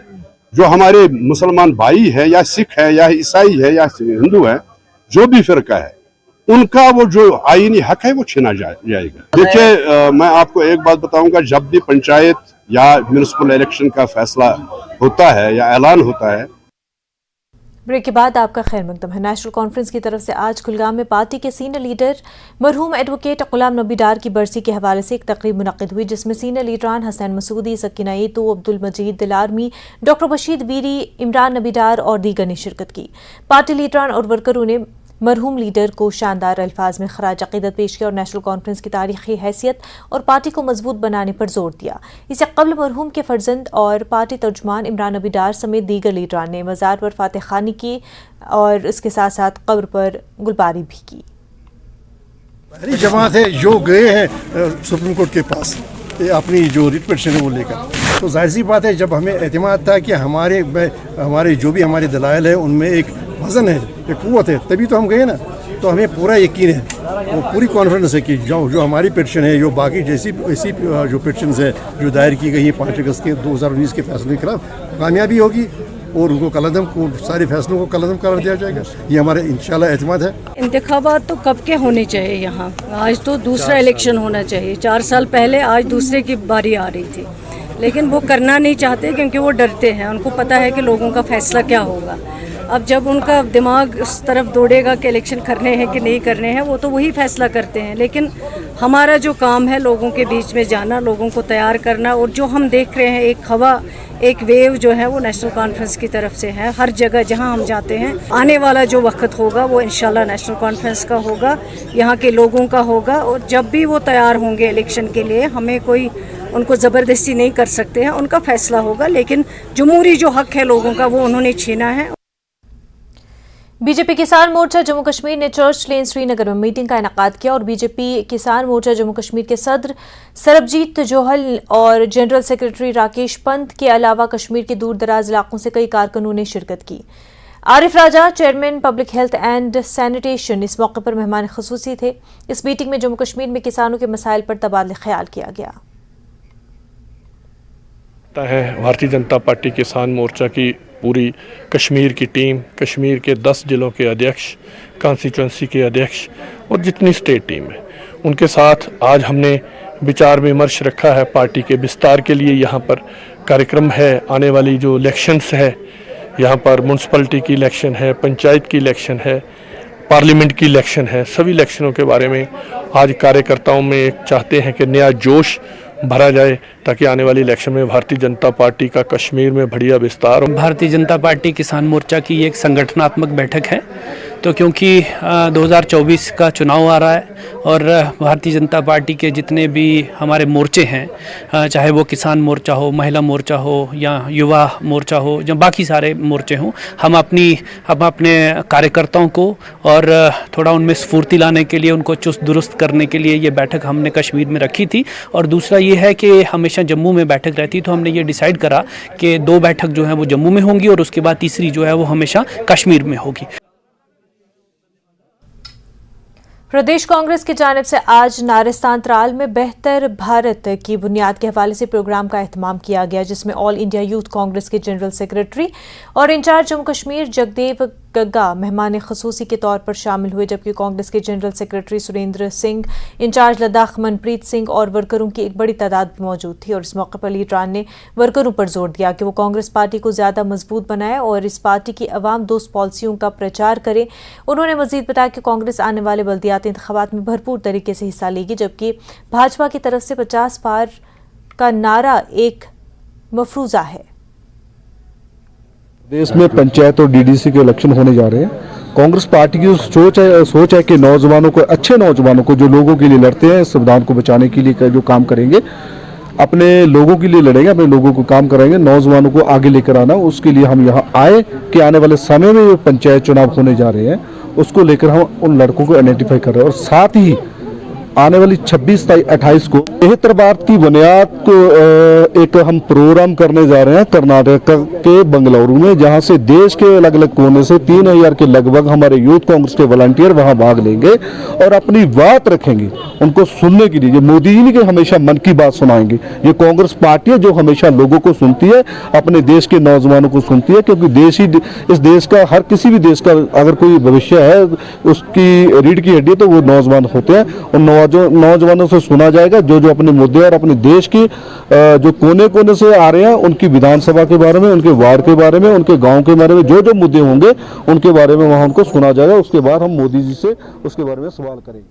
जो हमारे मुसलमान भाई है या सिख है या ईसाई है या हिंदू है, जो भी फिरका है, उनका वो जो आईनी हक है वो छीना जाएगा। देखिए मैं आपको एक बात बताऊंगा, जब भी पंचायत या म्युनिसिपल इलेक्शन का फैसला होता है या ऐलान होता है। ब्रेक के बाद आपका खैर मकदम है। नेशनल कॉन्फ्रेंस की तरफ से आज कुलगाम में पार्टी के सीनियर लीडर मरहूम एडवोकेट गुलाम नबी डार की बरसी के हवाले से एक तकरीब मुनक़िद हुई, जिसमें सीनियर लीडरान हसैन मसूदी, सकीना येतू, अब्दुल मजीद दिलारमी, डॉक्टर बशीर वीरी, इमरान नबी डार और दीगर ने शिरकत की। पार्टी लीडरान और वर्करों ने मरहूम लीडर को शानदार अल्फाज में खराज अक़ीदत पेश किया और नेशनल कॉन्फ्रेंस की तारीखी हैसियत और पार्टी को मजबूत बनाने पर जोर दिया। इससे कबल मरहूम के फर्जंद और पार्टी तर्जुमान इमरान नबी डार समेत दीगर लीडरान ने मज़ार पर फातिह खानी की और इसके साथ साथ कब्र पर गुलबारी भी की। पहली जमात है जो गए हैं सुप्रीम कोर्ट के पास अपनी जो रिट पिटीशन है वो लेकर, तो जाहिर सी बात है जब हमें एतमाद था कि हमारे जो भी हमारे दलाइल है उनमें एक वज़न है, एक क़ुव्वत है, तभी तो हम गए ना। तो हमें पूरा यकीन है, वो पूरी कॉन्फिडेंस है कि जो हमारी पिटीशन है, जो बाकी जैसी जो पिटीशन है जो दायर की गई है 5 अगस्त के 2019 के फैसले के खिलाफ, कामयाबी होगी और उनको कलअदम को सारे फैसलों को कलअदम करार दिया जाएगा। ये हमारे इंशाल्लाह एतमाद है। इंतखाबात तो कब के होने चाहिए यहाँ, आज तो दूसरा इलेक्शन होना चाहिए। 4 साल पहले आज दूसरे की बारी आ रही थी, लेकिन वो करना नहीं चाहते क्योंकि वो डरते हैं। उनको पता है कि लोगों का फैसला क्या होगा। अब जब उनका दिमाग उस तरफ दौड़ेगा कि इलेक्शन करने हैं कि नहीं करने हैं, वो तो वही फैसला करते हैं। लेकिन हमारा जो काम है लोगों के बीच में जाना, लोगों को तैयार करना, और जो हम देख रहे हैं एक हवा, एक वेव जो है वो नेशनल कॉन्फ्रेंस की तरफ से है। हर जगह जहां हम जाते हैं, आने वाला जो वक्त होगा वो इंशाल्लाह नेशनल कॉन्फ्रेंस का होगा, यहाँ के लोगों का होगा। और जब भी वो तैयार होंगे इलेक्शन के लिए, हमें कोई उनको ज़बरदस्ती नहीं कर सकते हैं, उनका फैसला होगा। लेकिन जमहूरी जो हक है लोगों का वो उन्होंने छीना है। बीजेपी किसान मोर्चा जम्मू कश्मीर ने चर्च लेन श्रीनगर में मीटिंग का इनेकाद किया और बीजेपी किसान मोर्चा जम्मू कश्मीर के सदर सरबजीत जोहल और जनरल सेक्रेटरी राकेश पंत के अलावा कश्मीर के दूर दराज इलाकों से कई कारकुनों ने शिरकत की। Arif Raja, chairman public health and sanitation, इस मौके पर मेहमान खुसूसी थे। इस मीटिंग में जम्मू कश्मीर में किसानों के मसाइल पर तबादला ख्याल किया गया। भारतीय जनता पार्टी किसान मोर्चा की पूरी कश्मीर की टीम, कश्मीर के 10 जिलों के अध्यक्ष, कॉन्स्टिट्यूंसी के अध्यक्ष और जितनी स्टेट टीम है, उनके साथ आज हमने विचार विमर्श रखा है। पार्टी के विस्तार के लिए यहाँ पर कार्यक्रम है। आने वाली जो इलेक्शंस है, यहाँ पर म्यूनसिपलिटी की इलेक्शन है, पंचायत की इलेक्शन है, पार्लियामेंट की इलेक्शन है, सभी इलेक्शनों के बारे में आज कार्यकर्ताओं में एक चाहते हैं कि नया जोश भरा जाए ताकि आने वाली इलेक्शन में भारतीय जनता पार्टी का कश्मीर में बढ़िया विस्तार हो। भारतीय जनता पार्टी किसान मोर्चा की एक संगठनात्मक बैठक है, तो क्योंकि 2024 का चुनाव आ रहा है और भारतीय जनता पार्टी के जितने भी हमारे मोर्चे हैं, चाहे वो किसान मोर्चा हो, महिला मोर्चा हो या युवा मोर्चा हो या बाकी सारे मोर्चे हों, हम अपने कार्यकर्ताओं को और थोड़ा उनमें स्फूर्ति लाने के लिए, उनको चुस्त दुरुस्त करने के लिए ये बैठक हमने कश्मीर में रखी थी। और दूसरा ये है कि हमेशा जम्मू में बैठक रहती, तो हमने ये डिसाइड करा कि 2 बैठक जो है वो जम्मू में होंगी और उसके बाद तीसरी जो है वो हमेशा कश्मीर में होगी। प्रदेश कांग्रेस की जानिब से आज नारिस्तान त्राल में बेहतर भारत की बुनियाद के हवाले से प्रोग्राम का एहतमाम किया गया, जिसमें ऑल इंडिया यूथ कांग्रेस के जनरल सेक्रेटरी और इंचार्ज जम्मू कश्मीर जगदेव गग्गा मेहमान खुसूसी के तौर पर शामिल हुए, जबकि कांग्रेस के general secretary Surendra Singh, in-charge Ladakh Manpreet Singh और वर्करों की एक बड़ी तादाद मौजूद थी। और इस मौके पर लीडरान ने वर्करों पर जोर दिया कि वो कांग्रेस पार्टी को ज्यादा मजबूत बनाए और इस पार्टी की अवाम दोस्त पॉलिसियों का प्रचार करे। उन्होंने मजीद बताया कि कांग्रेस आने वाले बल्दियाती इंतखाबात में भरपूर तरीके से हिस्सा लेगी, जबकि भाजपा की तरफ से 50 पार का नारा एक मफरूजा है। देश में पंचायत और डीडीसी के इलेक्शन होने जा रहे हैं। कांग्रेस पार्टी की सोच है कि नौजवानों को, अच्छे नौजवानों को जो लोगों के लिए लड़ते हैं, संविधान को बचाने के लिए जो काम करेंगे, अपने लोगों के लिए लड़ेंगे, अपने लोगों को काम कराएंगे, नौजवानों को आगे लेकर आना, उसके लिए हम यहाँ आए कि आने वाले समय में जो पंचायत चुनाव होने जा रहे हैं उसको लेकर हम उन लड़कों को आइडेंटिफाई कर रहे हैं। और साथ ही आने वाली 26 तारीख 28 को बेहतर भारत की बुनियाद को एक हम प्रोग्राम करने जा रहे हैं कर्नाटक के बंगलुरु में, जहां से देश के अलग अलग कोने से 3000 के लगभग हमारे यूथ कांग्रेस के वॉलंटियर वहां भाग लेंगे और अपनी बात रखेंगे उनको सुनने के लिए। मोदी जी ने हमेशा मन की बात सुनाएंगे। ये कांग्रेस पार्टी है जो हमेशा लोगों को सुनती है, अपने देश के नौजवानों को सुनती है, क्योंकि देश ही, इस देश का, हर किसी भी देश का अगर कोई भविष्य है उसकी रीढ़ की हड्डी तो वो नौजवान होते हैं। और नौजवानों से सुना जाएगा जो अपने मुद्दे और अपने देश की जो कोने कोने से आ रहे हैं उनकी विधानसभा के बारे में, उनके वार्ड के बारे में, उनके गांव के बारे में जो मुद्दे होंगे उनके बारे में वहां उनको सुना जाएगा। उसके बाद हम मोदी जी से उसके बारे में सवाल करेंगे।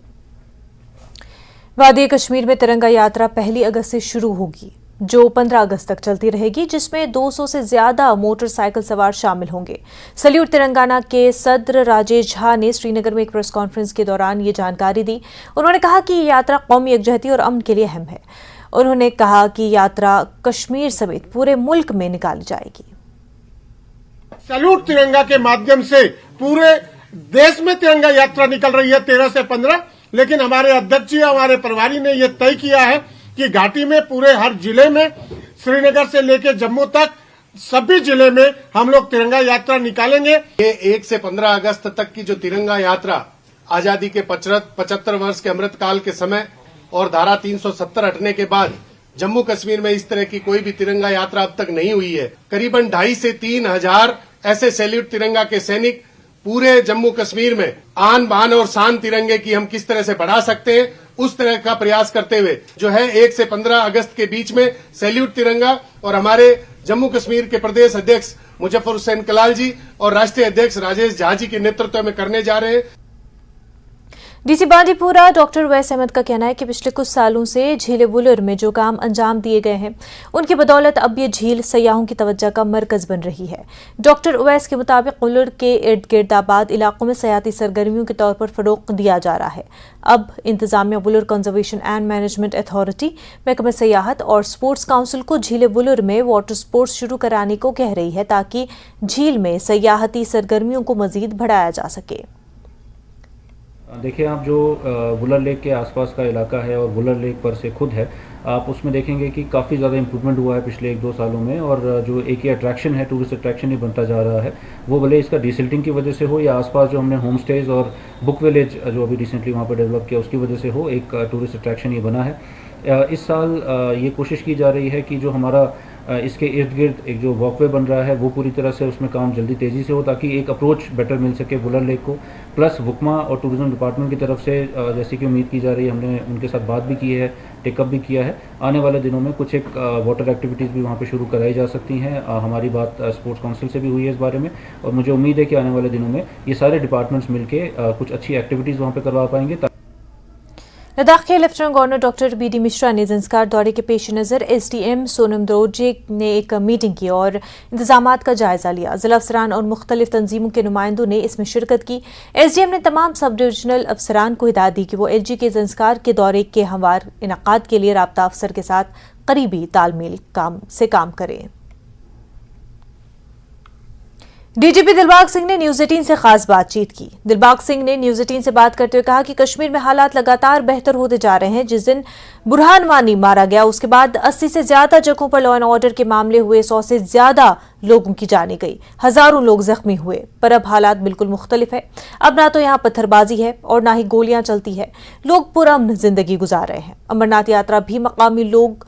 वादी कश्मीर में तिरंगा यात्रा 1 अगस्त से शुरू होगी, जो 15 अगस्त तक चलती रहेगी, जिसमें 200 से ज्यादा मोटरसाइकिल सवार शामिल होंगे। सल्यूट तेलंगाना के सदर राजेश झा ने श्रीनगर में एक प्रेस कॉन्फ्रेंस के दौरान ये जानकारी दी। उन्होंने कहा कि ये यात्रा कौमी यकजहती और अमन के लिए अहम है। उन्होंने कहा कि यात्रा कश्मीर समेत पूरे मुल्क में निकाली जाएगी। सल्यूट तिरंगा के माध्यम से पूरे देश में तिरंगा यात्रा निकल रही है 13 से 15, लेकिन हमारे अध्यक्ष जी, हमारे प्रभारी ने यह तय किया है कि घाटी में पूरे हर जिले में, श्रीनगर से लेकर जम्मू तक सभी जिले में हम लोग तिरंगा यात्रा निकालेंगे। ये 1 से 15 अगस्त तक की जो तिरंगा यात्रा आजादी के 75 वर्ष के अमृतकाल के समय और धारा 370 हटने के बाद जम्मू कश्मीर में इस तरह की कोई भी तिरंगा यात्रा अब तक नहीं हुई है। करीबन 2.5 से 3 हजार ऐसे सैल्यूट तिरंगा के सैनिक पूरे जम्मू कश्मीर में आन बान और शान तिरंगे की हम किस तरह से बढ़ा सकते हैं, उस तरह का प्रयास करते हुए जो है 1 से 15 अगस्त के बीच में सैल्यूट तिरंगा और हमारे जम्मू कश्मीर के प्रदेश अध्यक्ष मुजफ्फर हुसैन कलाल जी और राष्ट्रीय अध्यक्ष राजेश झा जी के नेतृत्व में करने जा रहे हैं। डीसी बांडीपुरा डॉक्टर उवैस अहमद का कहना है कि पिछले कुछ सालों से झील वुलर में जो काम अंजाम दिए गए हैं उनकी बदौलत अब ये झील सयाहों की तवज्जो का मरकज बन रही है। डॉक्टर उवैस के मुताबिक वुलर के इर्द गिर्द आबाद इलाकों में सयाहती सरगर्मियों के तौर पर फरोग दिया जा रहा है। अब इंतजामिया Wular conservation and management authority, महकमा सयाहत और स्पोर्ट्स काउंसिल को झील वुलर में वाटर स्पोर्ट्स शुरू कराने को कह रही है ताकि झील में सयाहती सरगर्मियों को मजीद बढ़ाया जा सके। देखिए, आप जो वुलर लेक के आसपास का इलाका है और वुलर लेक पर से खुद है, आप उसमें देखेंगे कि काफ़ी ज़्यादा इम्प्रूवमेंट हुआ है पिछले 1-2 सालों में। और जो एक ये अट्रैक्शन है, टूरिस्ट अट्रैक्शन ही बनता जा रहा है, वो भले इसका डिसिल्टिंग की वजह से हो या आसपास जो हमने होम स्टेज और बुक विलेज जो अभी रिसेंटली वहाँ पर डेवलप किया उसकी वजह से हो, एक टूरिस्ट अट्रैक्शन ये बना है। इस साल ये कोशिश की जा रही है कि जो हमारा इसके इर्द गिर्द एक जो वॉकवे बन रहा है वो पूरी तरह से उसमें काम जल्दी तेज़ी से हो ताकि एक अप्रोच बेटर मिल सके वुलर लेक को। प्लस वुकमा और टूरिज्म डिपार्टमेंट की तरफ से जैसे कि उम्मीद की जा रही है, हमने उनके साथ बात भी की है, टेकअप भी किया है, आने वाले दिनों में कुछ एक वाटर एक्टिविटीज़ भी वहाँ पे शुरू कराई जा सकती हैं। हमारी बात स्पोर्ट्स काउंसिल से भी हुई है इस बारे में और मुझे उम्मीद है कि आने वाले दिनों में ये सारे डिपार्टमेंट्स मिलके कुछ अच्छी एक्टिविटीज़ वहाँ पर करवा पाएंगे। लद्दाख के lieutenant governor doctor B D Mishra ने ज़ंस्कार दौरे के पेश नज़र SDM सोनम दरोजे ने एक मीटिंग की और इंतजामात का जायजा लिया। जिला अफसरान और मुख्तलिफ तंजीमों के नुमाइंदों ने इसमें शिरकत की। SDM ने तमाम सब डिविजनल अफसरान को हिदायत दी कि वो LG के ज़ंस्कार के दौरे के हमवार इनेकाद के लिए राब्ता अफसर के साथ करीबी तालमेल से काम करें। डीजीपी दिलबाग सिंह ने न्यूज़ 18 से खास बातचीत की। दिलबाग सिंह ने न्यूज़ 18 से बात करते हुए कहा कि कश्मीर में हालात लगातार बेहतर होते जा रहे हैं। जिस दिन बुरहान वानी मारा गया उसके बाद 80 से ज्यादा जगहों पर लॉ एंड ऑर्डर के मामले हुए, 100 से ज्यादा लोगों की जाने गई, हजारों लोग जख्मी हुए। पर अब हालात बिल्कुल मुख्तलिफ है। अब ना तो यहाँ पत्थरबाजी है और ना ही गोलियां चलती है। लोग पुरअमन जिंदगी गुजार रहे हैं। अमरनाथ यात्रा भी मकामी लोग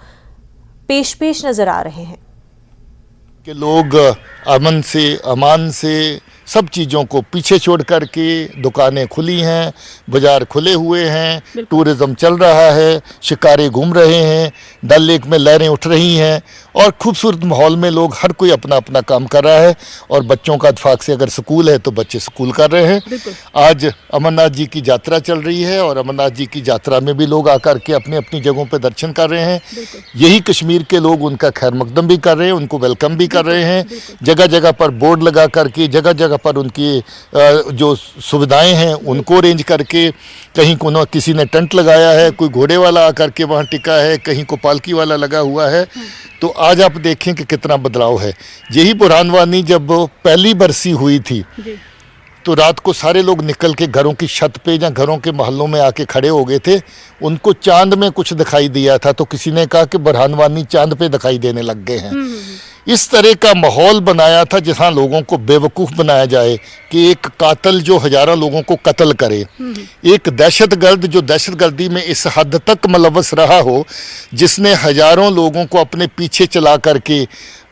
पेश नजर आ रहे हैं कि लोग अमान से सब चीज़ों को पीछे छोड़ करके दुकानें खुली हैं, बाजार खुले हुए हैं, टूरिज़्म चल रहा है, शिकारे घूम रहे हैं, डल लेक में लहरें उठ रही हैं और खूबसूरत माहौल में लोग हर कोई अपना अपना काम कर रहा है। और बच्चों का इत्फाक से अगर स्कूल है तो बच्चे स्कूल कर रहे हैं। आज अमरनाथ जी की यात्रा चल रही है और अमरनाथ जी की यात्रा में भी लोग आकर के अपनी अपनी जगहों पर दर्शन कर रहे हैं। यही कश्मीर के लोग उनका खैर मकदम भी कर रहे हैं, उनको वेलकम भी कर रहे हैं। जगह जगह पर बोर्ड लगा करके, जगह जगह पर उनकी जो सुविधाएं हैं उनको अरेंज करके, कहीं को किसी ने टेंट लगाया है, कोई घोड़े वाला आकर के वहाँ टिका है, कहीं को पालकी वाला लगा हुआ है। तो आज आप देखें कि कितना बदलाव है। यही बुरहान वानी जब पहली बरसी हुई थी तो रात को सारे लोग निकल के घरों की छत पे या घरों के मोहल्लों में आके खड़े हो गए थे। उनको चांद में कुछ दिखाई दिया था तो किसी ने कहा कि बुरहान वानी चांद पे दिखाई देने लग गए हैं। इस तरह का माहौल बनाया था जहाँ लोगों को बेवकूफ़ बनाया जाए कि एक कातिल जो हजारों लोगों को कत्ल करे, एक दहशतगर्द जो दहशतगर्दी में इस हद तक मुलव्वस रहा हो, जिसने हजारों लोगों को अपने पीछे चला करके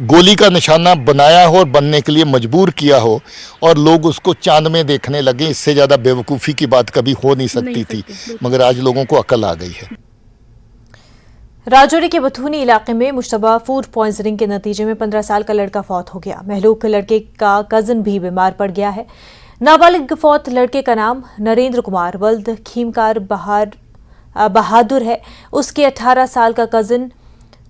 गोली का निशाना बनाया हो और बनने के लिए मजबूर किया हो और लोग उसको चांद में देखने लगे। इससे ज़्यादा बेवकूफ़ी की बात कभी हो नहीं सकती थी, मगर आज लोगों को अकल आ गई है। राजौरी के बथूनी इलाके में मुश्तबा फूड पॉइजनिंग के नतीजे में 15 साल का लड़का फौत हो गया। महलूक लड़के का कजन भी बीमार पड़ गया है। नाबालिग फौत लड़के का नाम नरेंद्र कुमार वल्द खीमकार बहादुर है। उसके 18 साल का कजन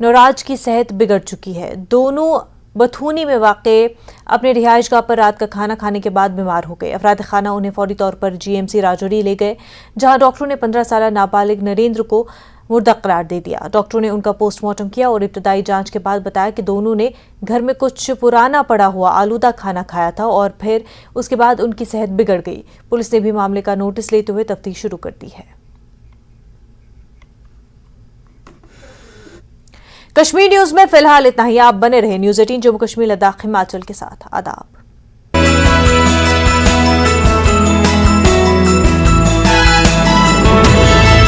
नौराज की सेहत बिगड़ चुकी है। दोनों बथूनी में वाक़े अपने रिहाइशगाह पर रात का खाना खाने के बाद बीमार हो गए। अफराद खाना उन्हें फौरी तौर पर GMC राजौरी ले गए, जहां डॉक्टरों ने 15 साल नाबालिग नरेंद्र को मुर्दा करार दे दिया। डॉक्टरों ने उनका पोस्टमार्टम किया और इब्तदाई जांच के बाद बताया कि दोनों ने घर में कुछ पुराना पड़ा हुआ आलूदा खाना खाया था और फिर उसके बाद उनकी सेहत बिगड़ गई। पुलिस ने भी मामले का नोटिस लेते हुए तफ्तीश शुरू कर दी है। कश्मीर न्यूज में फिलहाल इतना ही। आप बने रहे न्यूज़ 18 जम्मू कश्मीर लद्दाख हिमाचल के साथ। आदाब।